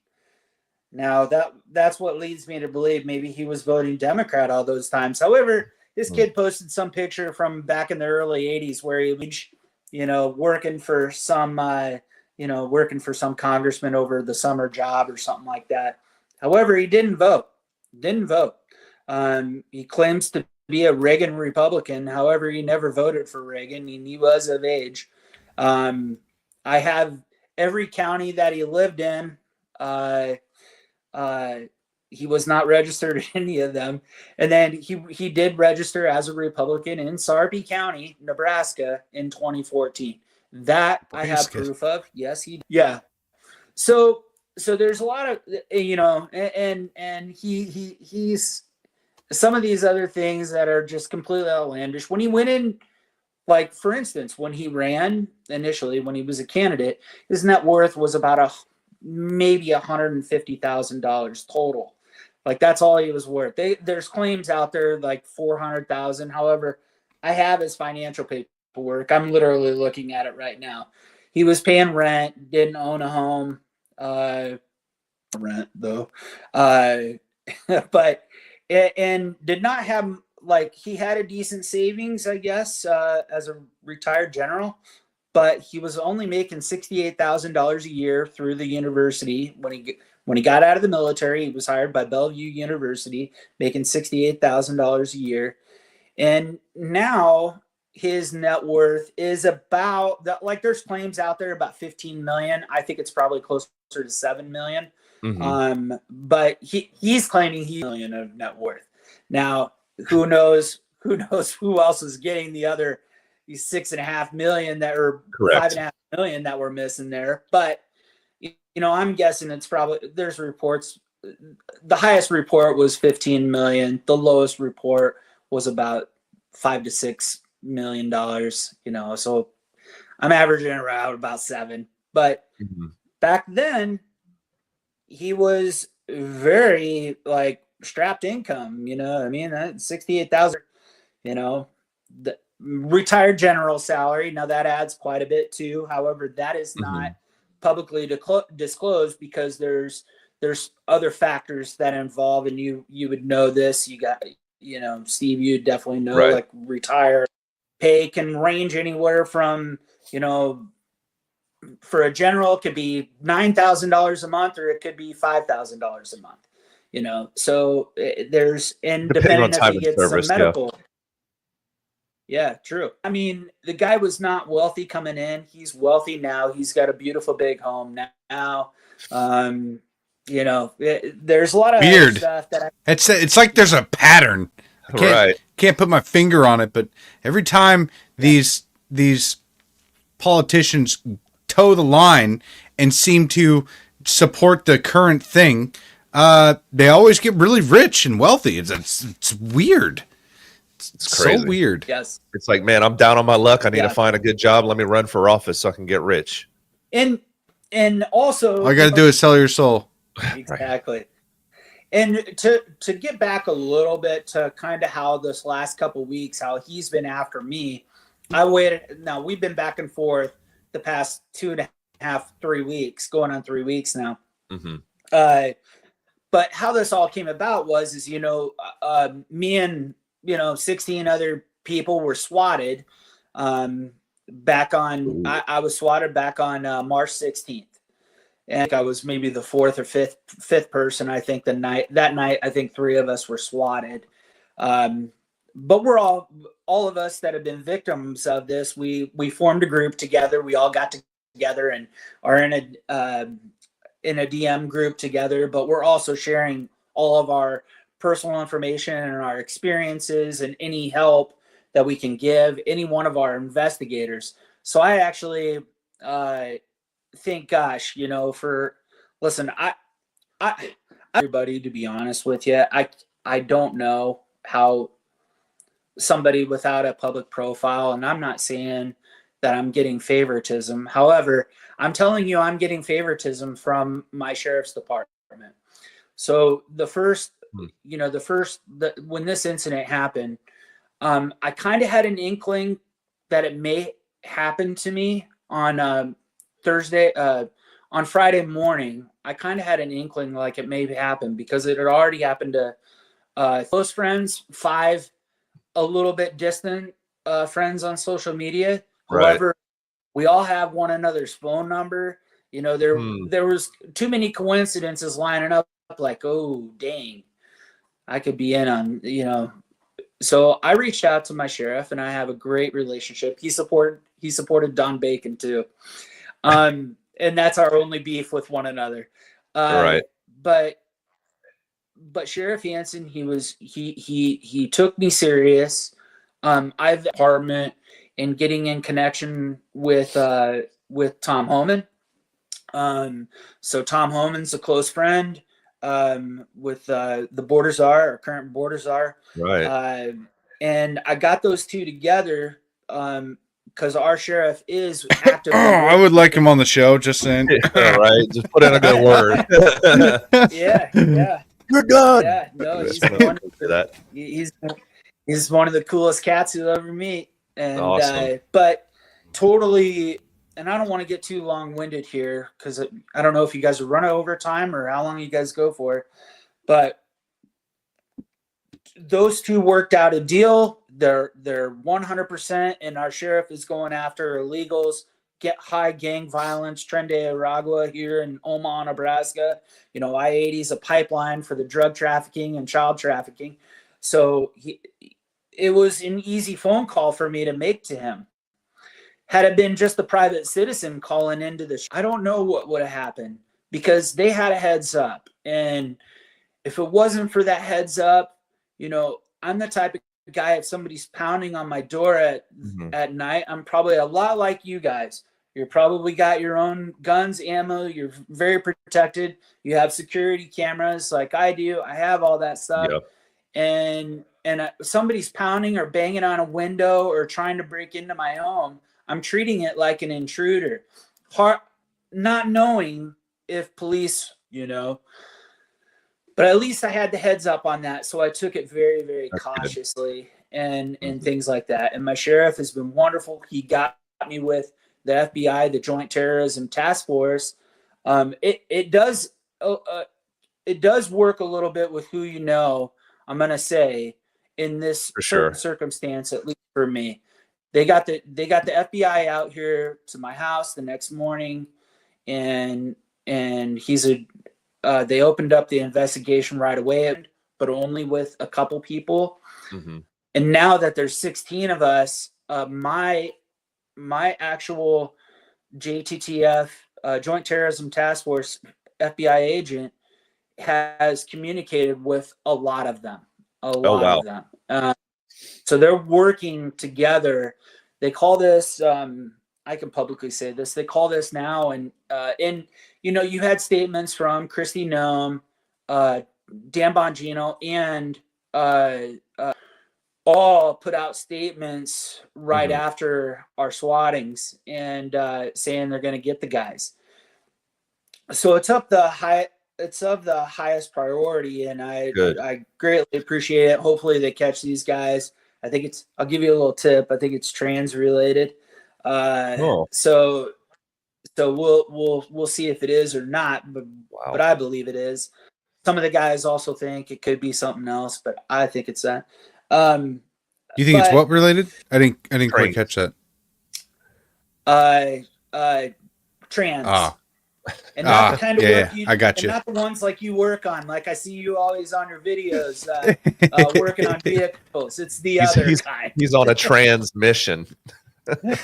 S4: Now that's what leads me to believe maybe he was voting Democrat all those times. However, this kid posted some picture from back in the early 80s where he was, working for some congressman over the summer job or something like that. However, he didn't vote. He claims to be a Reagan Republican. However, he never voted for Reagan, and he was of age. I have every county that he lived in. He was not registered in any of them. And then he did register as a Republican in Sarpy County, Nebraska in 2014. That I have proof of. Yes, he. Yeah. So there's a lot of, and he's some of these other things that are just completely outlandish. When he went in, like, for instance, when he ran initially, when he was a candidate, his net worth was about maybe $150,000 total. Like, that's all he was worth. There's claims out there like 400,000. However, I have his financial paperwork. I'm literally looking at it right now. He was paying rent, didn't own a home, rent though, but and did not have, like, he had a decent savings, I guess, as a retired general, but he was only making $68,000 a year through the university. When he got out of the military, he was hired by Bellevue University, making $68,000 a year. And now his net worth is about that. Like, there's claims out there about 15 million. I think it's probably closer to 7 million.
S3: Mm-hmm.
S4: But he's claiming he's $1 million of net worth. Now, who knows who else is getting the other 6.5 million that are 5.5 million that were missing there. But, I'm guessing it's probably, there's reports. The highest report was 15 million. The lowest report was about $5 to $6 million, so I'm averaging around about 7. But back then he was very, like, strapped income, that 68,000, the retired general salary. Now that adds quite a bit too. However, that is not publicly disclosed because there's other factors that involve, and you would know this. You got, Steve, you definitely know, right? Like, retired pay can range anywhere from, for a general, it could be $9,000 a month, or it could be $5,000 a month. So there's, and depending if he gets some medical. Yeah, true. I mean, the guy was not wealthy coming in. He's wealthy now. He's got a beautiful big home now. There's a lot of weird stuff that
S2: it's like there's a pattern. I can't put my finger on it, but every time these politicians toe the line and seem to support the current thing, they always get really rich and wealthy. It's weird. It's crazy. So weird.
S4: Yes.
S3: It's like, man, I'm down on my luck. I need to find a good job. Let me run for office so I can get rich.
S4: And also,
S2: all you got to do is sell your soul.
S4: Exactly. And to get back a little bit to kind of how this last couple weeks, how he's been after me, I waited. Now, we've been back and forth the past 2.5, 3 weeks, going on 3 weeks now. But how this all came about was me and 16 other people were swatted back on. I was swatted back on March 16th. And I was maybe the fourth or fifth person. I think that night, I think 3 of us were swatted. But we're all of us that have been victims of this. We formed a group together. We all got together and are in a DM group together. But we're also sharing all of our personal information and our experiences and any help that we can give any one of our investigators. So I actually think, gosh, listen, I everybody, to be honest with you, I don't know how somebody without a public profile, and I'm not saying that I'm getting favoritism. However, I'm telling you, I'm getting favoritism from my sheriff's department. So when this incident happened, I kind of had an inkling that it may happen to me on on Friday morning. I kind of had an inkling like it may happen because it had already happened to close friends, 5 a little bit distant friends on social media.
S3: Right.
S4: However, we all have one another's phone number. There was too many coincidences lining up, like, oh, dang, I could be in on, So I reached out to my sheriff, and I have a great relationship. He supported Don Bacon too. And that's our only beef with one another.
S3: Right.
S4: But but Sheriff Hansen, he took me serious. I've department and getting in connection with Tom Homan. So Tom Homan's a close friend with the border czar, our current border czar.
S3: Right.
S4: And I got those two together because our sheriff is active.
S2: I would like him on the show. Just saying.
S3: Yeah, right. Just put in a good word.
S4: Yeah.
S3: You're good.
S4: Yeah, no, he's one of the coolest cats you'll ever meet. And
S3: Awesome.
S4: But totally, and I don't want to get too long-winded here because I don't know if you guys are running over time or how long you guys go for, but those two worked out a deal. They're 100%, and our sheriff is going after illegals, get high gang violence, Tren de Aragua here in Omaha, Nebraska. You know, I-80 is a pipeline for the drug trafficking and child trafficking. So it was an easy phone call for me to make to him. Had it been just a private citizen calling into the I don't know what would have happened because they had a heads up. And if it wasn't for that heads up, you know, I'm the type of guy, if somebody's pounding on my door at night, I'm probably a lot like you guys. You're probably got your own guns, ammo. You're very protected. You have security cameras like I do. I have all that stuff.
S3: Yep.
S4: And somebody's pounding or banging on a window or trying to break into my home, I'm treating it like an intruder, not knowing if police, you know, but at least I had the heads up on that. So I took it very, very cautiously and things like that. And my sheriff has been wonderful. He got me with the FBI, the Joint Terrorism Task Force. It does work a little bit with who you know, I'm going to say, in this certain circumstance, at least for me. They got the FBI out here to my house the next morning, and they opened up the investigation right away, but only with a couple people. Mm-hmm. And now that there's 16 of us, my actual JTTF, Joint Terrorism Task Force FBI agent has communicated with a lot of them. Of them. So they're working together. They call this, I can publicly say this, they call this now, and you know, you had statements from Christy Nome, Dan Bongino, and all put out statements right after our swattings and saying they're going to get the guys. So it's of the highest priority, and I greatly appreciate it. Hopefully they catch these guys. I think I'll give you a little tip. I think it's trans related. So we'll see if it is or not, but I believe it is. Some of the guys also think it could be something else, but I think it's that.
S2: You think it's what related? I didn't quite catch that.
S4: Trans. And
S2: not
S4: the kind of work
S2: I got you.
S4: Not the ones like you work on. Like I see you always on your videos working on vehicles. It's the other kind.
S3: He's on a transmission.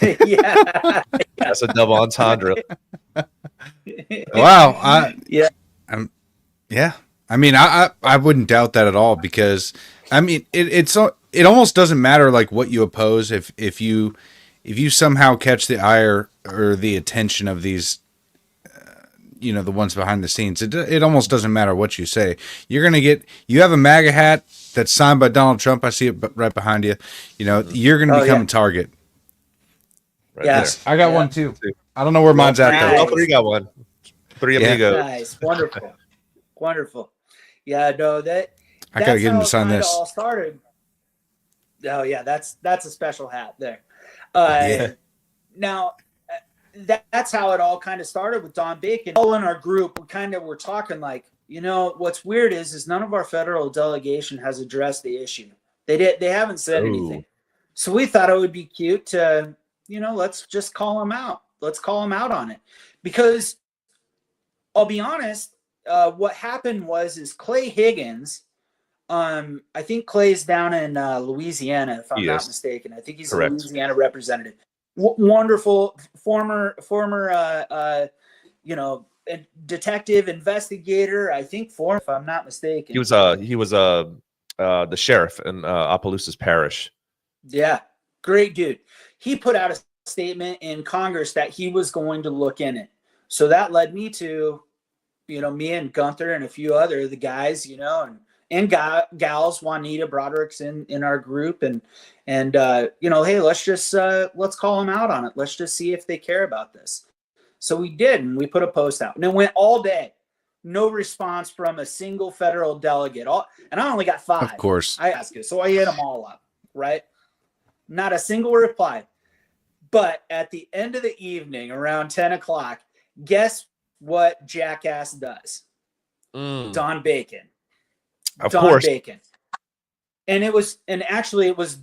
S4: Yeah.
S3: That's a double entendre.
S2: Wow. I mean, I wouldn't doubt that at all, because I mean, it almost doesn't matter like what you oppose if you somehow catch the ire or the attention of these, you know, the ones behind the scenes. It almost doesn't matter what you say. You're gonna you have a MAGA hat that's signed by Donald Trump. I see it right behind you. You know, you're gonna become a target.
S3: Right
S4: yes,
S3: there.
S2: I got one too. I don't know where mine's at though.
S3: All three got one. Three amigos.
S4: Nice, wonderful. Yeah, no, I
S2: gotta get him to sign this.
S4: All started. Oh yeah, that's a special hat there. Now, that's how it all kind of started with Don Bacon. All in our group, we were talking like, you know, what's weird is none of our federal delegation has addressed the issue. They haven't said anything. So we thought it would be cute to, you know, let's just call them out. Let's call them out on it, because I'll be honest. What happened is Clay Higgins. I think Clay's down in Louisiana, if I'm not mistaken. I think he's a Louisiana representative. Wonderful former, you know, a detective investigator, I think, for, if I'm not mistaken.
S3: He was the sheriff in Opelousas Parish.
S4: Yeah, great dude. He put out a statement in Congress that he was going to look in it. So that led me to, me and Gunther and a few other the guys, and gals. Juanita Broderick's in our group, and hey, let's call them out on it. Let's just see if they care about this. So we did, and we put a post out, and it went all day. No response from a single federal delegate. And I only got 5.
S2: Of course.
S4: I asked you, so I hit them all up, right? Not a single reply. But at the end of the evening, around 10 o'clock, guess what jackass does? Don Bacon.
S3: Of course.
S4: Bacon. And it was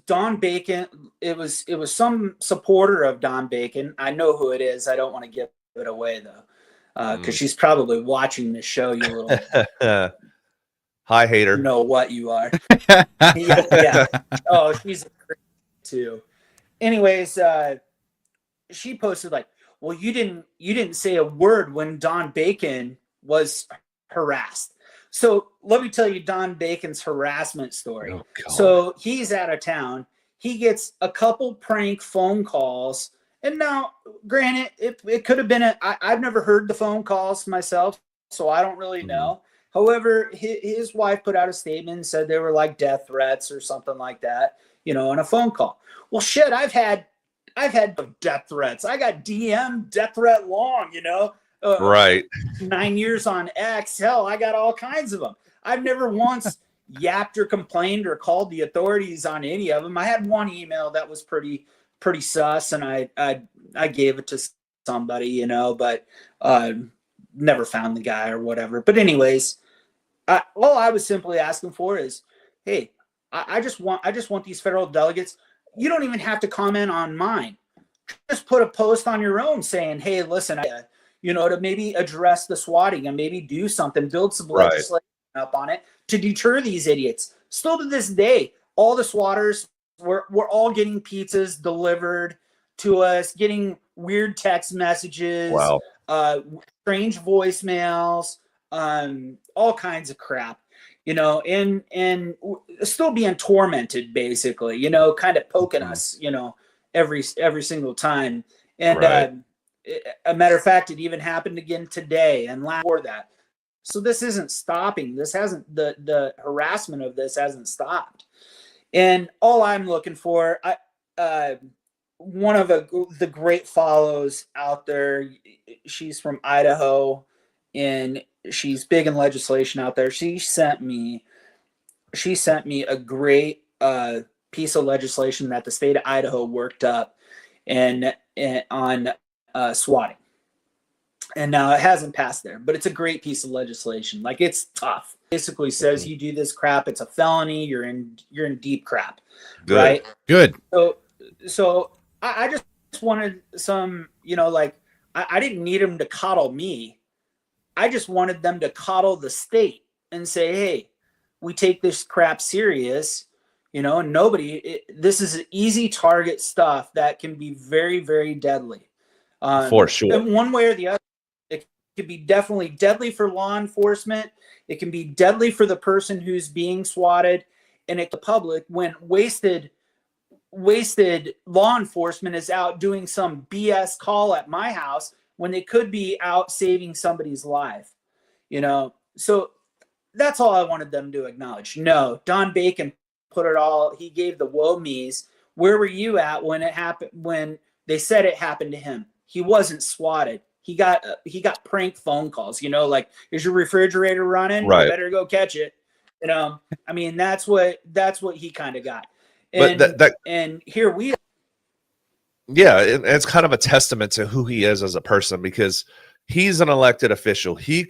S4: Don Bacon. It was some supporter of Don Bacon. I know who it is. I don't want to give it away though, because she's probably watching this show. You little
S3: hi hater.
S4: You know what you are. Yeah. Oh, she's a creep too. Anyways, she posted like, well, you didn't say a word when Don Bacon was harassed. So let me tell you Don Bacon's harassment story.
S2: Oh,
S4: so he's out of town. He gets a couple prank phone calls. And now, granted, it could have been I've never heard the phone calls myself, so I don't really know. However, his wife put out a statement and said they were like death threats or something like that, on a phone call. Well, shit, I've had death threats. I got DM death threat long,
S3: right.
S4: 9 years on X. Hell, I got all kinds of them. I've never once yapped or complained or called the authorities on any of them. I had one email that was pretty sus, and I gave it to somebody, but never found the guy or whatever. But anyways, all I was simply asking for is, hey, I just want these federal delegates. You don't even have to comment on mine. Just put a post on your own saying, hey, listen, to maybe address the swatting and maybe do something, build some legislation up on it to deter these idiots. Still to this day, all the swatters, we're all getting pizzas delivered to us, getting weird text messages, strange voicemails, all kinds of crap, and still being tormented, basically, kind of poking us, every single time. And a matter of fact, it even happened again today and last before that. So this isn't stopping. This hasn't, the harassment of this hasn't stopped. And all I'm looking for, one of the great follows out there, she's from Idaho, and she's big in legislation out there. She sent me a great piece of legislation that the state of Idaho worked up and on swatting. And now it hasn't passed there, but it's a great piece of legislation. Like, it's tough. Basically says you do this crap, it's a felony. You're in deep crap.
S3: Good.
S4: Right?
S2: Good.
S4: So I just wanted some, I didn't need them to coddle me. I just wanted them to coddle the state and say, hey, we take this crap serious, and this is easy target stuff that can be very, very deadly.
S3: For sure.
S4: And one way or the other, it could be definitely deadly for law enforcement. It can be deadly for the person who's being swatted, and the public, when wasted law enforcement is out doing some BS call at my house when they could be out saving somebody's life, So that's all I wanted them to acknowledge. No, Don Bacon put it all. He gave the woe me's. Where were you at when it happened? When they said it happened to him? He wasn't swatted. He got prank phone calls, like, is your refrigerator running?
S3: Right.
S4: You better go catch it. I mean, that's what he kind of got. And, and here we are.
S3: Yeah, it's kind of a testament to who he is as a person, because he's an elected official. He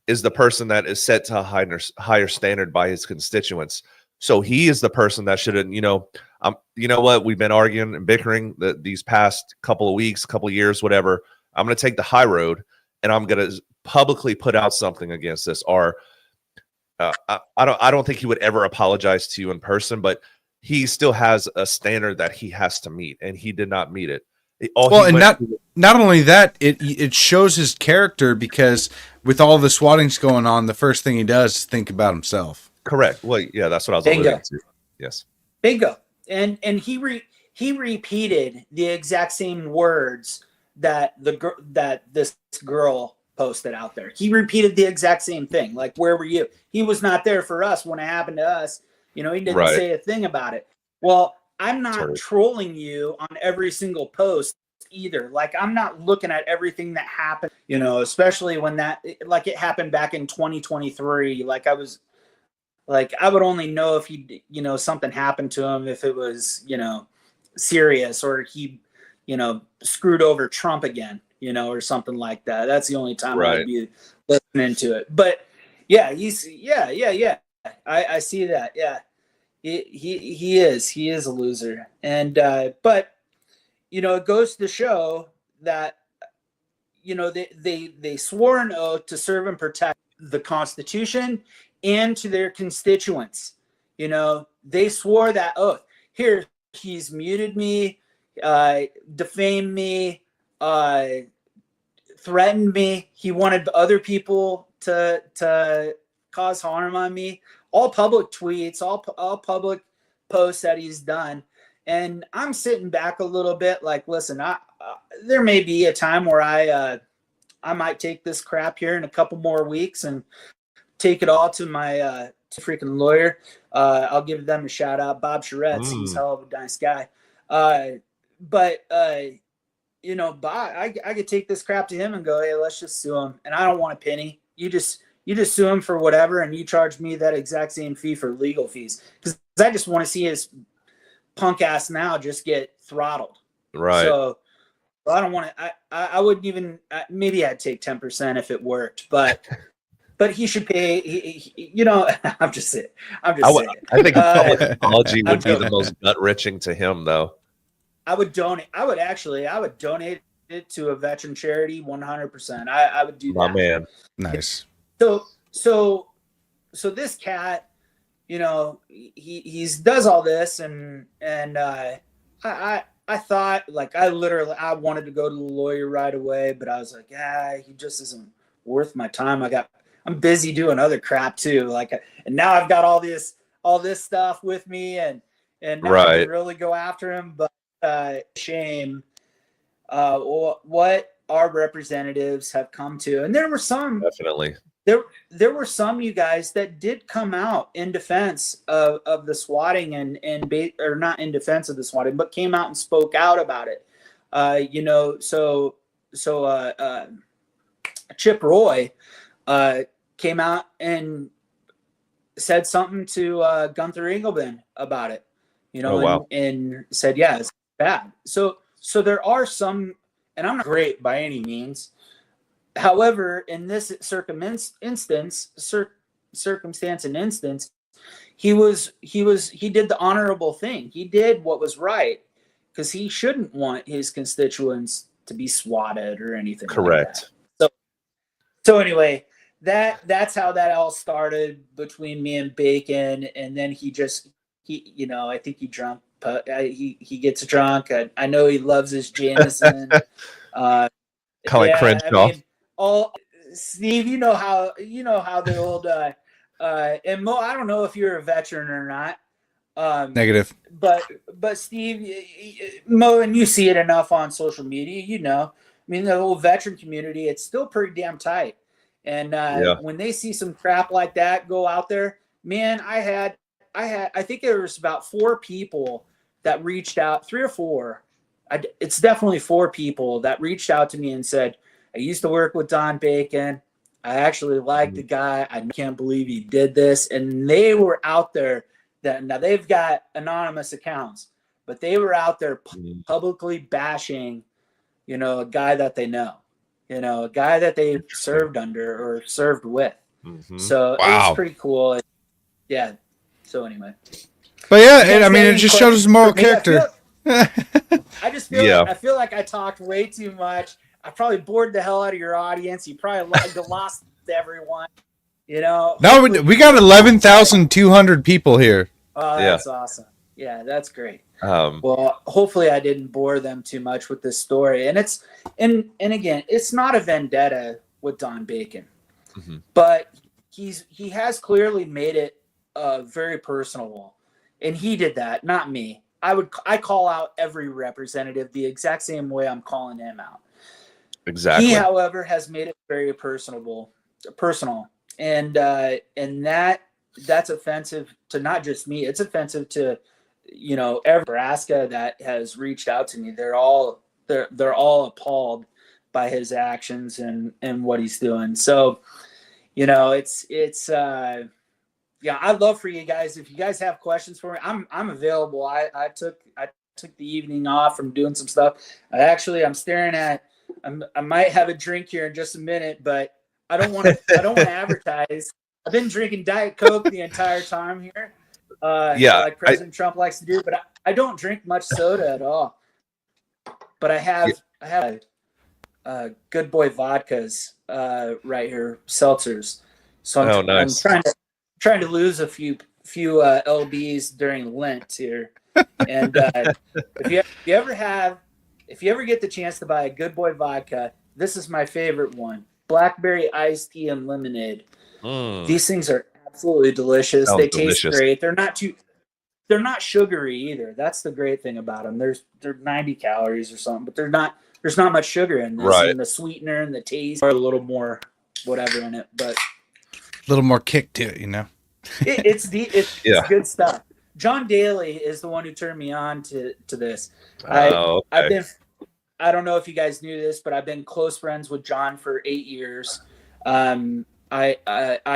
S3: is the person that is set to a higher standard by his constituents. So he is the person that shouldn't, you know what, we've been arguing and bickering these past couple of weeks, couple of years, whatever. I'm going to take the high road, and I'm going to publicly put out something against this. Or I don't think he would ever apologize to you in person, but he still has a standard that he has to meet, and he did not meet it.
S2: Well, and not only that, it shows his character, because with all the swatting's going on, the first thing he does is think about himself.
S3: Correct. Well, yeah, that's what I was
S4: Bingo.
S3: alluding to. Yes.
S4: Bingo. And he repeated the exact same words that this girl posted out there. He repeated the exact same thing. Like, where were you? He was not there for us when it happened to us. You know, he didn't say a thing about it. Well, I'm not trolling you on every single post either. Like, I'm not looking at everything that happened, you know, especially when like it happened back in 2023. Like, I would only know if he, you know, something happened to him if it was, you know, serious, or he, you know, screwed over Trump again, you know, or something like that. That's the only time I would be listening to it. But yeah, I see that. Yeah. He is a loser. And but you know, it goes to show that, you know, they swore an oath to serve and protect the Constitution and to their constituents. You know, they swore that oath. Here, he's muted me, defamed me, threatened me. He wanted other people to cause harm on me. All public tweets, all public posts that he's done. And I'm sitting back a little bit like, listen, there may be a time where I might take this crap here in a couple more weeks and take it all to my freaking lawyer. I'll give them a shout out. Bob Charette, he's a hell of a nice guy. But you know, Bob, I could take this crap to him and go, hey, let's just sue him. And I don't want a penny. You just sue him for whatever, and you charge me that exact same fee for legal fees, because I just want to see his punk ass now just get throttled.
S3: Right.
S4: So I don't want to. I wouldn't even. Maybe I'd take 10% if it worked, but he should pay. You know, I'm just saying. I
S3: think a public apology would be the most gut wrenching to him, though.
S4: I would donate. I would donate it to a veteran charity 100%. I would do that.
S3: My man.
S2: Nice.
S4: So this cat, you know, he does all this, and I thought, like, I wanted to go to the lawyer right away, but I was like, he just isn't worth my time. I'm busy doing other crap too. Like, and now I've got all this stuff with me, and now I can really go after him. But shame, what our representatives have come to, and there were some
S3: definitely.
S4: There were some, you guys, that did come out in defense of the swatting or not in defense of the swatting, but came out and spoke out about it. You know, so Chip Roy came out and said something to Gunther Engelman about it. You know, and said, yeah, it's bad. So there are some, and I'm not great by any means. However, in this circumstance and instance, he did the honorable thing. He did what was right, because he shouldn't want his constituents to be swatted or anything.
S3: Correct.
S4: Like that. So anyway, that's how that all started between me and Bacon, and then he you know, I think he drunk. He gets drunk. I know he loves his Jameson.
S3: Colin Crenshaw.
S4: Steve, you know how the old and Mo, I don't know if you're a veteran or not.
S2: Negative.
S4: But Steve, Mo, and you see it enough on social media, you know. I mean, the whole veteran community, it's still pretty damn tight. And when they see some crap like that go out there, man, I think there was about 4 people that reached out, 3 or 4. It's definitely 4 people that reached out to me and said, I used to work with Don Bacon. I actually like the guy. I can't believe he did this. And they were out there. Now they've got anonymous accounts, but they were out there publicly bashing, you know, a guy that they know, you know, a guy that they served under or served with. So it was pretty cool. Yeah. So anyway.
S2: But yeah, I mean, it just shows his moral character.
S4: I just feel I feel like I talked way too much. I probably bored the hell out of your audience. You probably lost everyone. You know.
S2: No, we got 11,200 people here.
S4: Oh, that's awesome. Yeah, that's great. Well, hopefully I didn't bore them too much with this story. And again, it's not a vendetta with Don Bacon, but he has clearly made it very personal, and he did that, not me. I call out every representative the exact same way I'm calling him out.
S3: Exactly.
S4: He, however, has made it very personal, and that's offensive to not just me. It's offensive to every Nebraska that has reached out to me. They're all appalled by his actions and what he's doing. So, it's yeah, I'd love for you guys, if you guys have questions for me, I'm available. I took the evening off from doing some stuff. I'm staring at. I might have a drink here in just a minute, but I don't want to advertise. I've been drinking Diet Coke the entire time here. Like President Trump likes to do, but I don't drink much soda at all. But I have Good Boy vodkas right here, seltzers. So
S3: nice.
S4: I'm trying to lose a few lbs during Lent here. And if you ever get the chance to buy a Good Boy vodka, this is my favorite one: blackberry iced tea and lemonade. These things are absolutely delicious. They taste great. They're not sugary either. That's the great thing about them. They're 90 calories or something, but there's not much sugar in this.
S3: Right.
S4: And the sweetener and the taste are a little more whatever in it, but
S2: A little more kick to it,
S4: it's good stuff. John Daly is the one who turned me on to this.
S3: Okay.
S4: I don't know if you guys knew this, but I've been close friends with John for 8 years. I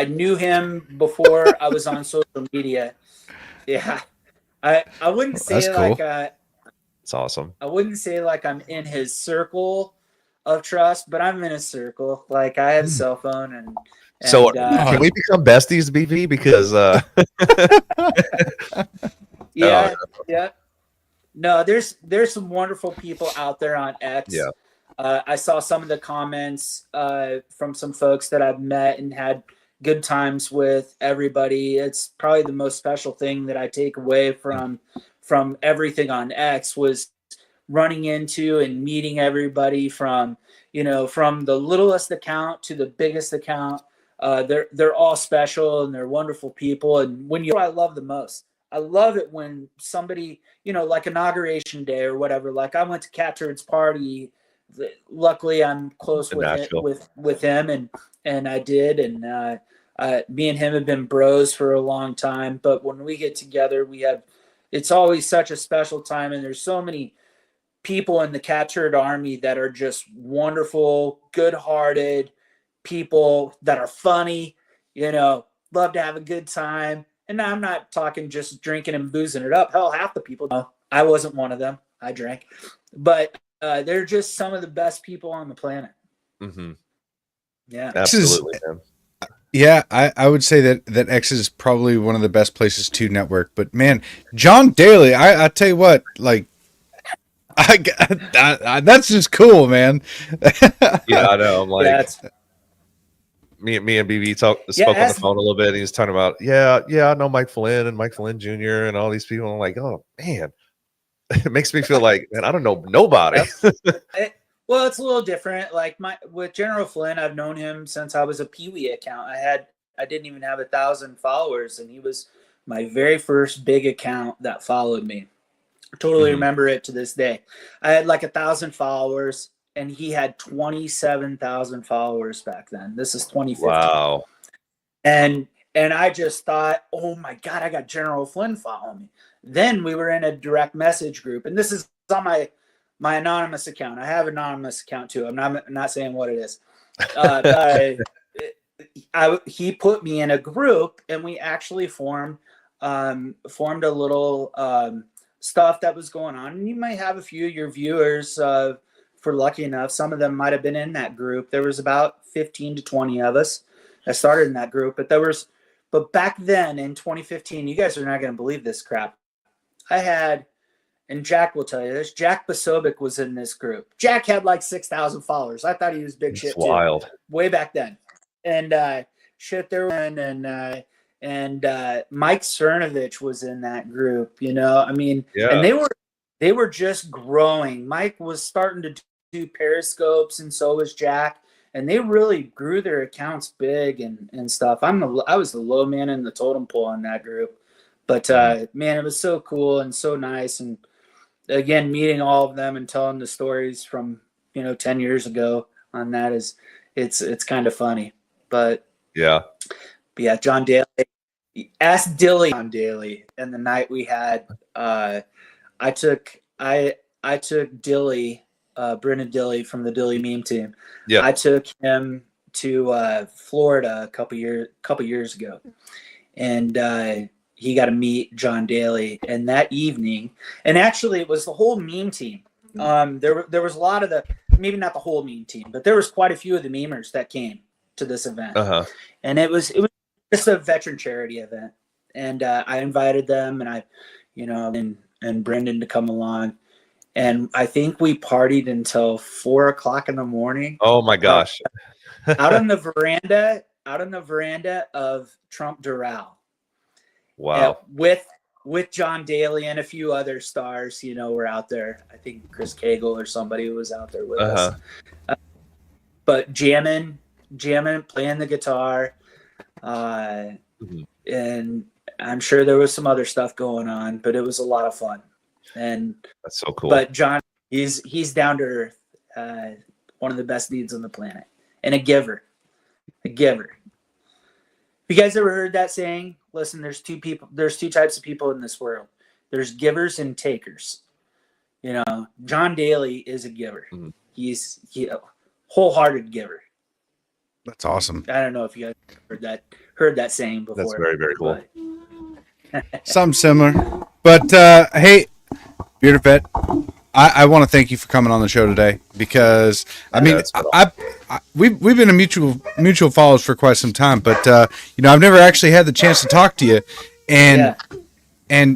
S4: knew him before I was on social media. Yeah. I wouldn't say
S2: That's cool.
S3: It's awesome.
S4: I wouldn't say like I'm in his circle of trust, but I'm in his circle. Like I have a cell phone and
S3: so can we become besties, BV? Because
S4: yeah. No, there's some wonderful people out there on X.
S3: Yeah.
S4: I saw some of the comments from some folks that I've met and had good times with. Everybody, it's probably the most special thing that I take away from everything on X was running into and meeting everybody from the littlest account to the biggest account. They're all special and they're wonderful people. And I love the most. I love it when somebody, like Inauguration Day or whatever. Like I went to Catcherd's party. Luckily, I'm close with him, and I did. And me and him have been bros for a long time. But when we get together, it's always such a special time. And there's so many people in the Catcherd Army that are just wonderful, good-hearted people that are funny. Love to have a good time. And I'm not talking just drinking and boozing it up. Hell, half the people know. I wasn't one of them. I drank. But they're just some of the best people on the planet.
S3: Mm-hmm.
S4: Yeah.
S3: Absolutely, man.
S2: Yeah, I would say that X is probably one of the best places to network. But, man, John Daly, I tell you what, like, that's just cool, man.
S3: Yeah, I know. I'm like... Me and BB spoke on the phone a little bit. And he was talking about, I know Mike Flynn and Mike Flynn Jr. and all these people. I'm like, oh man, it makes me feel like, man, I don't know nobody.
S4: Well, it's a little different. Like with General Flynn, I've known him since I was a Pee-wee account. I didn't even have 1,000 followers, and he was my very first big account that followed me. I totally remember it to this day. I had like 1,000 followers. And he had 27,000 followers back then. This is 2015. Wow. And I just thought, oh my God, I got General Flynn following me. Then we were in a direct message group. And this is on my anonymous account. I have an anonymous account too. I'm not saying what it is. He put me in a group and we actually formed a little stuff that was going on. And you might have a few of your viewers for lucky enough, some of them might have been in that group. There was about 15 to 20 of us that started in that group. But back then in 2015, you guys are not going to believe this crap. I had, and Jack will tell you this, Jack Basobic was in this group. Jack had like 6,000 followers. I thought he was big shit too.
S3: Wild.
S4: Way back then. And shit there. And and Mike Cernovich was in that group. You know, I mean,
S3: Yeah.
S4: and they were just growing. Mike was starting to do periscopes, and so was Jack, and they really grew their accounts big and stuff. I was the low man in the totem pole in that group, but man, it was so cool and so nice, and again, meeting all of them and telling the stories from 10 years ago on that it's kind of funny, but
S3: Yeah.
S4: John Daly. Ask Dilly on Daly, and the night we had, I took Dilly, Brendan Dilly from the Dilly meme team.
S3: Yeah.
S4: I took him to Florida a couple years ago, and he got to meet John Daly. And that evening, and actually it was the whole meme team. There was a lot of maybe not the whole meme team, but there was quite a few of the memers that came to this event. And it was just a veteran charity event, and I invited them, and and Brendan to come along, and I think we partied until 4:00 in the morning.
S3: Oh my gosh!
S4: out on the veranda of Trump Doral.
S3: Wow!
S4: With John Daly and a few other stars, were out there. I think Chris Cagle or somebody was out there with us. But jamming, playing the guitar. And I'm sure there was some other stuff going on, but it was a lot of fun. And
S3: that's so cool.
S4: But John, he's down to earth, one of the best dudes on the planet, and a giver. Have you guys ever heard that saying? Listen, there's two types of people in this world. There's givers and takers. John Daly is a giver. He's a wholehearted giver.
S2: That's awesome.
S4: I don't know if you guys heard that saying before.
S3: That's very, very cool.
S2: Something similar. But hey, Bearded Vet, I want to thank you for coming on the show today, because we've been a mutual followers for quite some time, but I've never actually had the chance to talk to you, and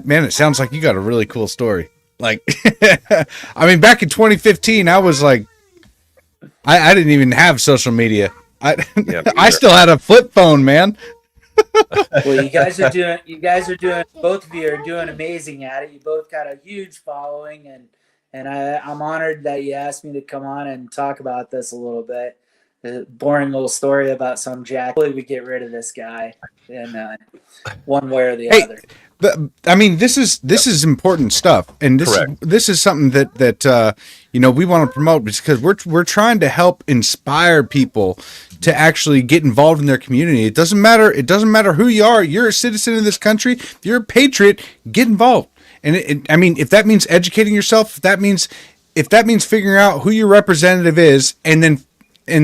S2: man, it sounds like you got a really cool story. Like, I mean, back in 2015, I was like, I didn't even have social media. I still had a flip phone, man.
S4: Well, you guys are doing. Both of you are doing amazing at it. You both got a huge following, and I'm honored that you asked me to come on and talk about this a little bit. The boring little story about some Jack. Hopefully, we get rid of this guy in one way or the other.
S2: But I mean, this is important stuff, and this is something that we want to promote, because we're trying to help inspire people to actually get involved in their community. It doesn't matter who you are. You're a citizen of this country. If you're a patriot, get involved. And I mean, if that means educating yourself, if that means figuring out who your representative is, and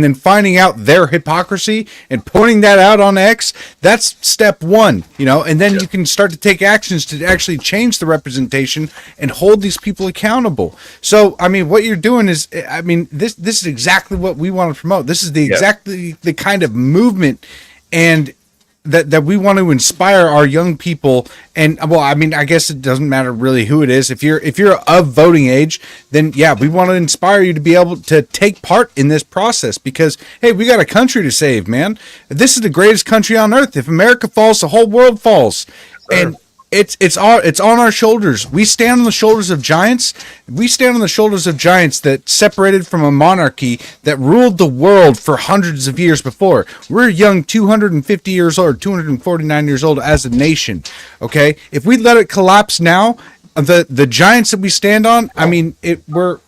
S2: then finding out their hypocrisy and pointing that out on X, that's step one, and then you can start to take actions to actually change the representation and hold these people accountable. So, I mean, what you're doing is, this is exactly what we want to promote. This is exactly the kind of movement and that we want to inspire our young people. And well, I mean, I guess it doesn't matter really who it is. If you're of voting age, then yeah, we want to inspire you to be able to take part in this process, because hey, we got a country to save, man. This is the greatest country on earth. If America falls, the whole world falls. Sure. And it's on our shoulders. We stand on the shoulders of giants. We stand on the shoulders of giants that separated from a monarchy that ruled the world for hundreds of years before. We're young, 250 years old, 249 years old as a nation. Okay, if we let it collapse now, the giants that we stand on, I mean, we're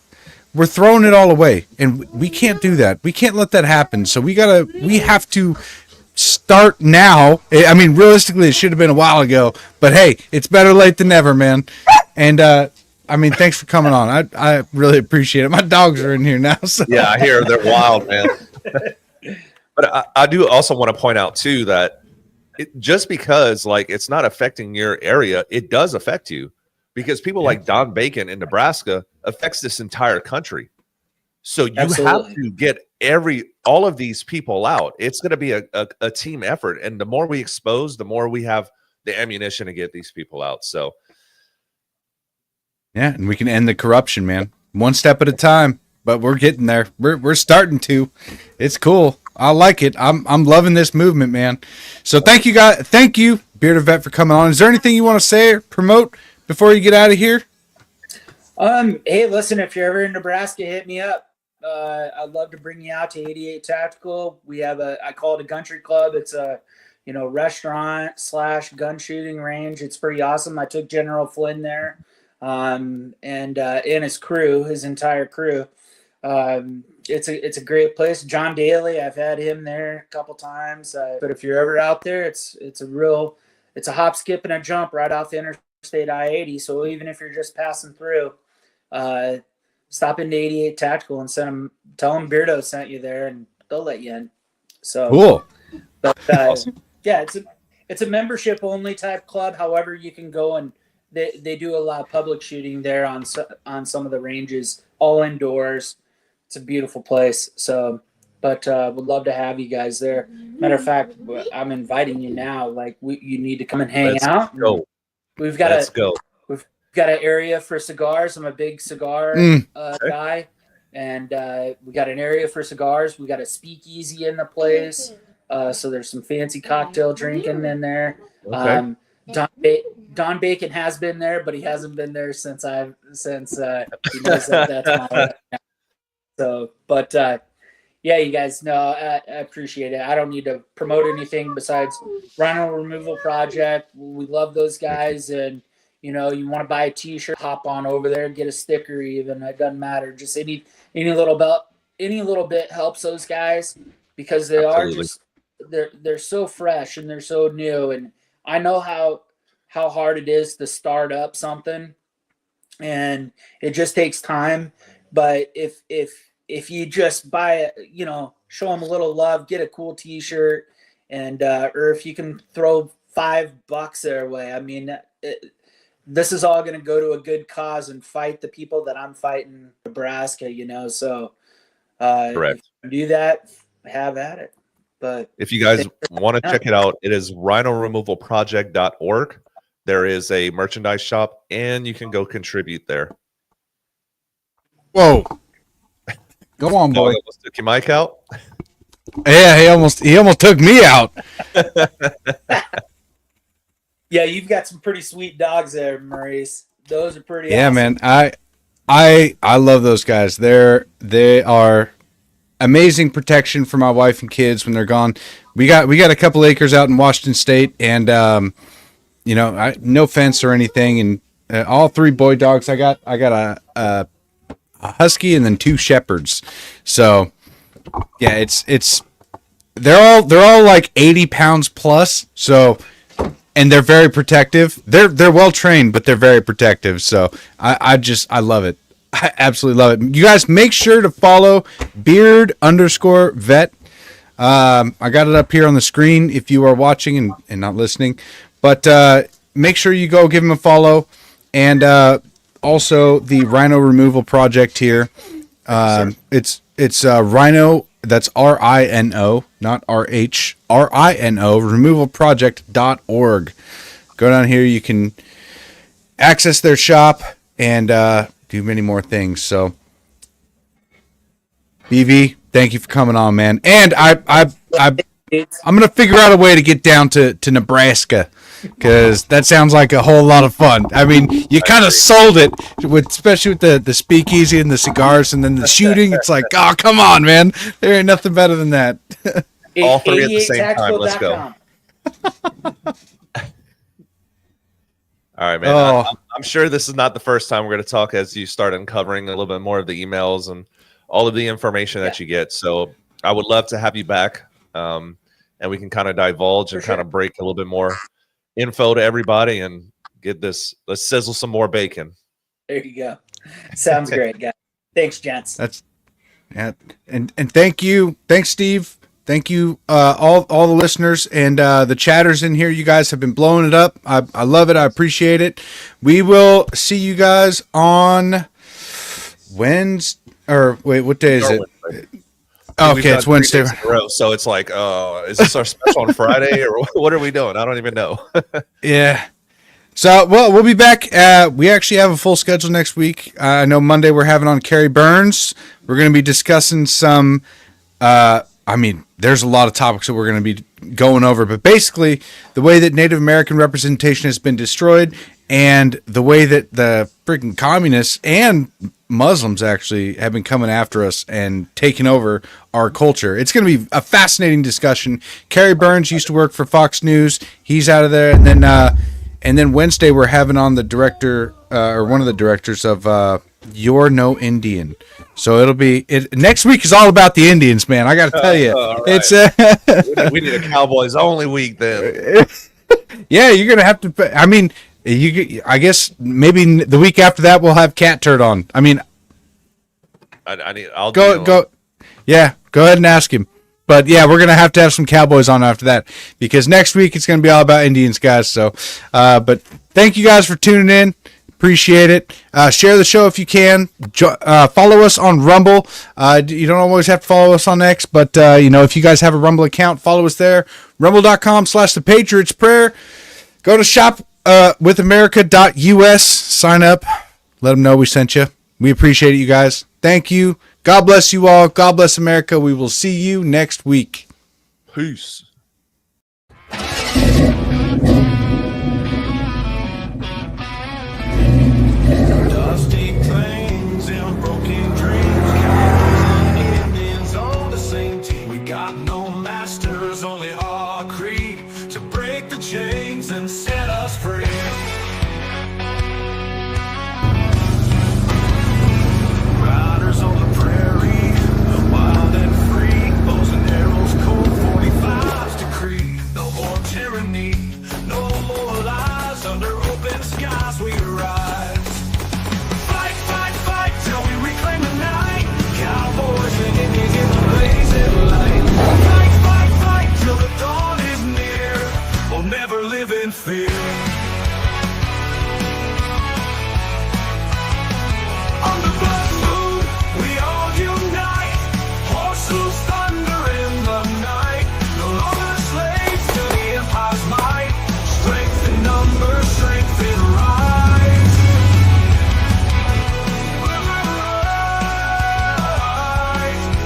S2: throwing it all away, and we can't do that. We can't let that happen. So we have to start now. I mean, realistically, it should have been a while ago, but hey, it's better late than never, man. And I mean, thanks for coming on. I really appreciate it. My dogs are in here now. So.
S3: Yeah, I hear they're wild, man. But I do also want to point out too that just because like it's not affecting your area, it does affect you, because people like Don Bacon in Nebraska affects this entire country. So you have to get all of these people out. It's going to be a team effort, and the more we expose, the more we have the ammunition to get these people out. So
S2: yeah, and we can end the corruption, man, one step at a time. But we're getting there. We're starting to. It's cool. I like it. I'm loving this movement, man. So thank you guys. Thank you, Bearded Vet, for coming on. Is there anything you want to say or promote before you get out of here?
S4: Hey, listen, if you're ever in Nebraska, hit me up. I'd love to bring you out to 88 Tactical. We have I call it a country club. It's a, restaurant / gun shooting range. It's pretty awesome. I took General Flynn there, and his crew, his entire crew. It's a great place. John Daly, I've had him there a couple times. But if you're ever out there, it's a hop, skip, and a jump right off the Interstate I-80. So even if you're just passing through, stop into 88 Tactical and tell them Beardo sent you there, and they'll let you in. So
S2: cool.
S4: But
S3: Awesome.
S4: yeah, it's a membership only type club. However, you can go and they do a lot of public shooting there on some of the ranges, all indoors. It's a beautiful place. So, but would love to have you guys there. Matter of fact, I'm inviting you now. Like you need to come and hang out.
S3: Go.
S4: We've got We've got an area for cigars. I'm a big cigar guy, and we got an area for cigars. We got a speakeasy in the place, so there's some fancy cocktail drinking in there.
S3: Okay.
S4: Don Bacon has been there, but he hasn't been there since he knows that's my. So, but yeah, you guys know I appreciate it. I don't need to promote anything besides Rhino Removal Project. We love those guys, and you want to buy a T-shirt, hop on over there, get a sticker. Even it doesn't matter. Just any little bit helps those guys because they
S3: Absolutely.
S4: are just they're so fresh and they're so new. And I know how hard it is to start up something, and it just takes time. But if you just buy it, show them a little love, get a cool T-shirt, and or if you can throw $5 their way, I mean, this is all going to go to a good cause and fight the people that I'm fighting in Nebraska, So,
S3: Correct.
S4: if you do that, have at it. But
S3: if you guys want to check it out, it is rhinoremovalproject.org. There is a merchandise shop, and you can go contribute there.
S2: Whoa. Go on, boy.
S3: Almost took your mic out.
S2: Yeah, he almost took me out.
S4: yeah, you've got some pretty sweet dogs there, Maurice. Those are pretty
S2: Yeah,
S4: awesome.
S2: man. I love those guys. They are amazing protection for my wife and kids when they're gone. We got a couple acres out in Washington State, and no fence or anything, and all 3 boy dogs. I got a husky and then 2 shepherds. So yeah, it's they're all like 80 pounds plus. So, and they're very protective. They're well trained, but they're very protective. So I love it. I absolutely love it. You guys make sure to follow Beard_vet. I got it up here on the screen if you are watching and not listening, but make sure you go give him a follow, and also the Rhino Removal Project here. It's Rhino. That's RINO, not RH. RINO, removalproject.org. Go down here. You can access their shop and do many more things. So, BV, thank you for coming on, man. And I'm gonna figure out a way to get down to Nebraska, because that sounds like a whole lot of fun. I mean, you kind of sold it, especially with the speakeasy and the cigars, and then the shooting. It's like, oh, come on, man. There ain't nothing better than that.
S3: All 3 at the same time. Let's go. All right, man.
S2: Oh.
S3: I'm sure this is not the first time we're going to talk as you start uncovering a little bit more of the emails and all of the information that you get. So I would love to have you back, and we can kind of divulge and kind of break a little bit more info to everybody and get this. Let's sizzle some more bacon.
S4: There you go. Sounds great, guys. Thanks, gents.
S2: And thank you. Thanks, Steve. Thank you, all the listeners and the chatters in here. You guys have been blowing it up. I love it. I appreciate it. We will see you guys on Wednesday. Or wait, what day is it? Okay, it's Wednesday.
S3: So it's like, is this our special on Friday, or what are we doing? I don't even know.
S2: Yeah. So, well, we'll be back. We actually have a full schedule next week. I know Monday we're having on Carrie Burns. We're going to be discussing some. I mean, there's a lot of topics that we're going to be going over, but basically the way that Native American representation has been destroyed and the way that the freaking communists and Muslims actually have been coming after us and taking over our culture. It's going to be a fascinating discussion. Kerry Burns used to work for Fox News. He's out of there. And then Wednesday we're having on the director or one of the directors of You're No Indian. So it'll be next week is all about the Indians, man. I got to tell you,
S3: right.
S2: it's
S3: We need a Cowboys only week then.
S2: yeah, you're gonna have to. I mean, I guess maybe the week after that we'll have Cat Turd on. I mean,
S3: I'll
S2: go. Yeah, go ahead and ask him. But yeah, we're gonna have to have some Cowboys on after that because next week it's gonna be all about Indians, guys. So, but thank you guys for tuning in. Appreciate it. Share the show if you can. Follow us on Rumble. You don't always have to follow us on X, but if you guys have a Rumble account, follow us there. Rumble.com/The Patriots Prayer. Go to shopwithamerica.us. Sign up. Let them know we sent you. We appreciate it, you guys. Thank you. God bless you all. God bless America. We will see you next week.
S3: Peace.
S1: Dusty claims and broken dreams. Cowboys and Indians on the same team. We got no masters, only our creed to break the chains and set us free. Riders on the prairie, wild and free. Bows and arrows, cold 45's decree. No more tyranny, no more lies. Under open skies we rise. Fight, fight, fight till we reclaim the night. Cowboys and Indians in the blazing light. Fight, fight, fight till the dawn is near. We'll never live in fear. On the blood moon, we all unite. Horses thunder in the night. No longer slaves to the empire's might. Strength in numbers, strength in rise.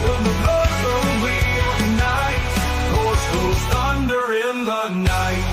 S1: On the blood moon, we unite. Horses thunder in the night.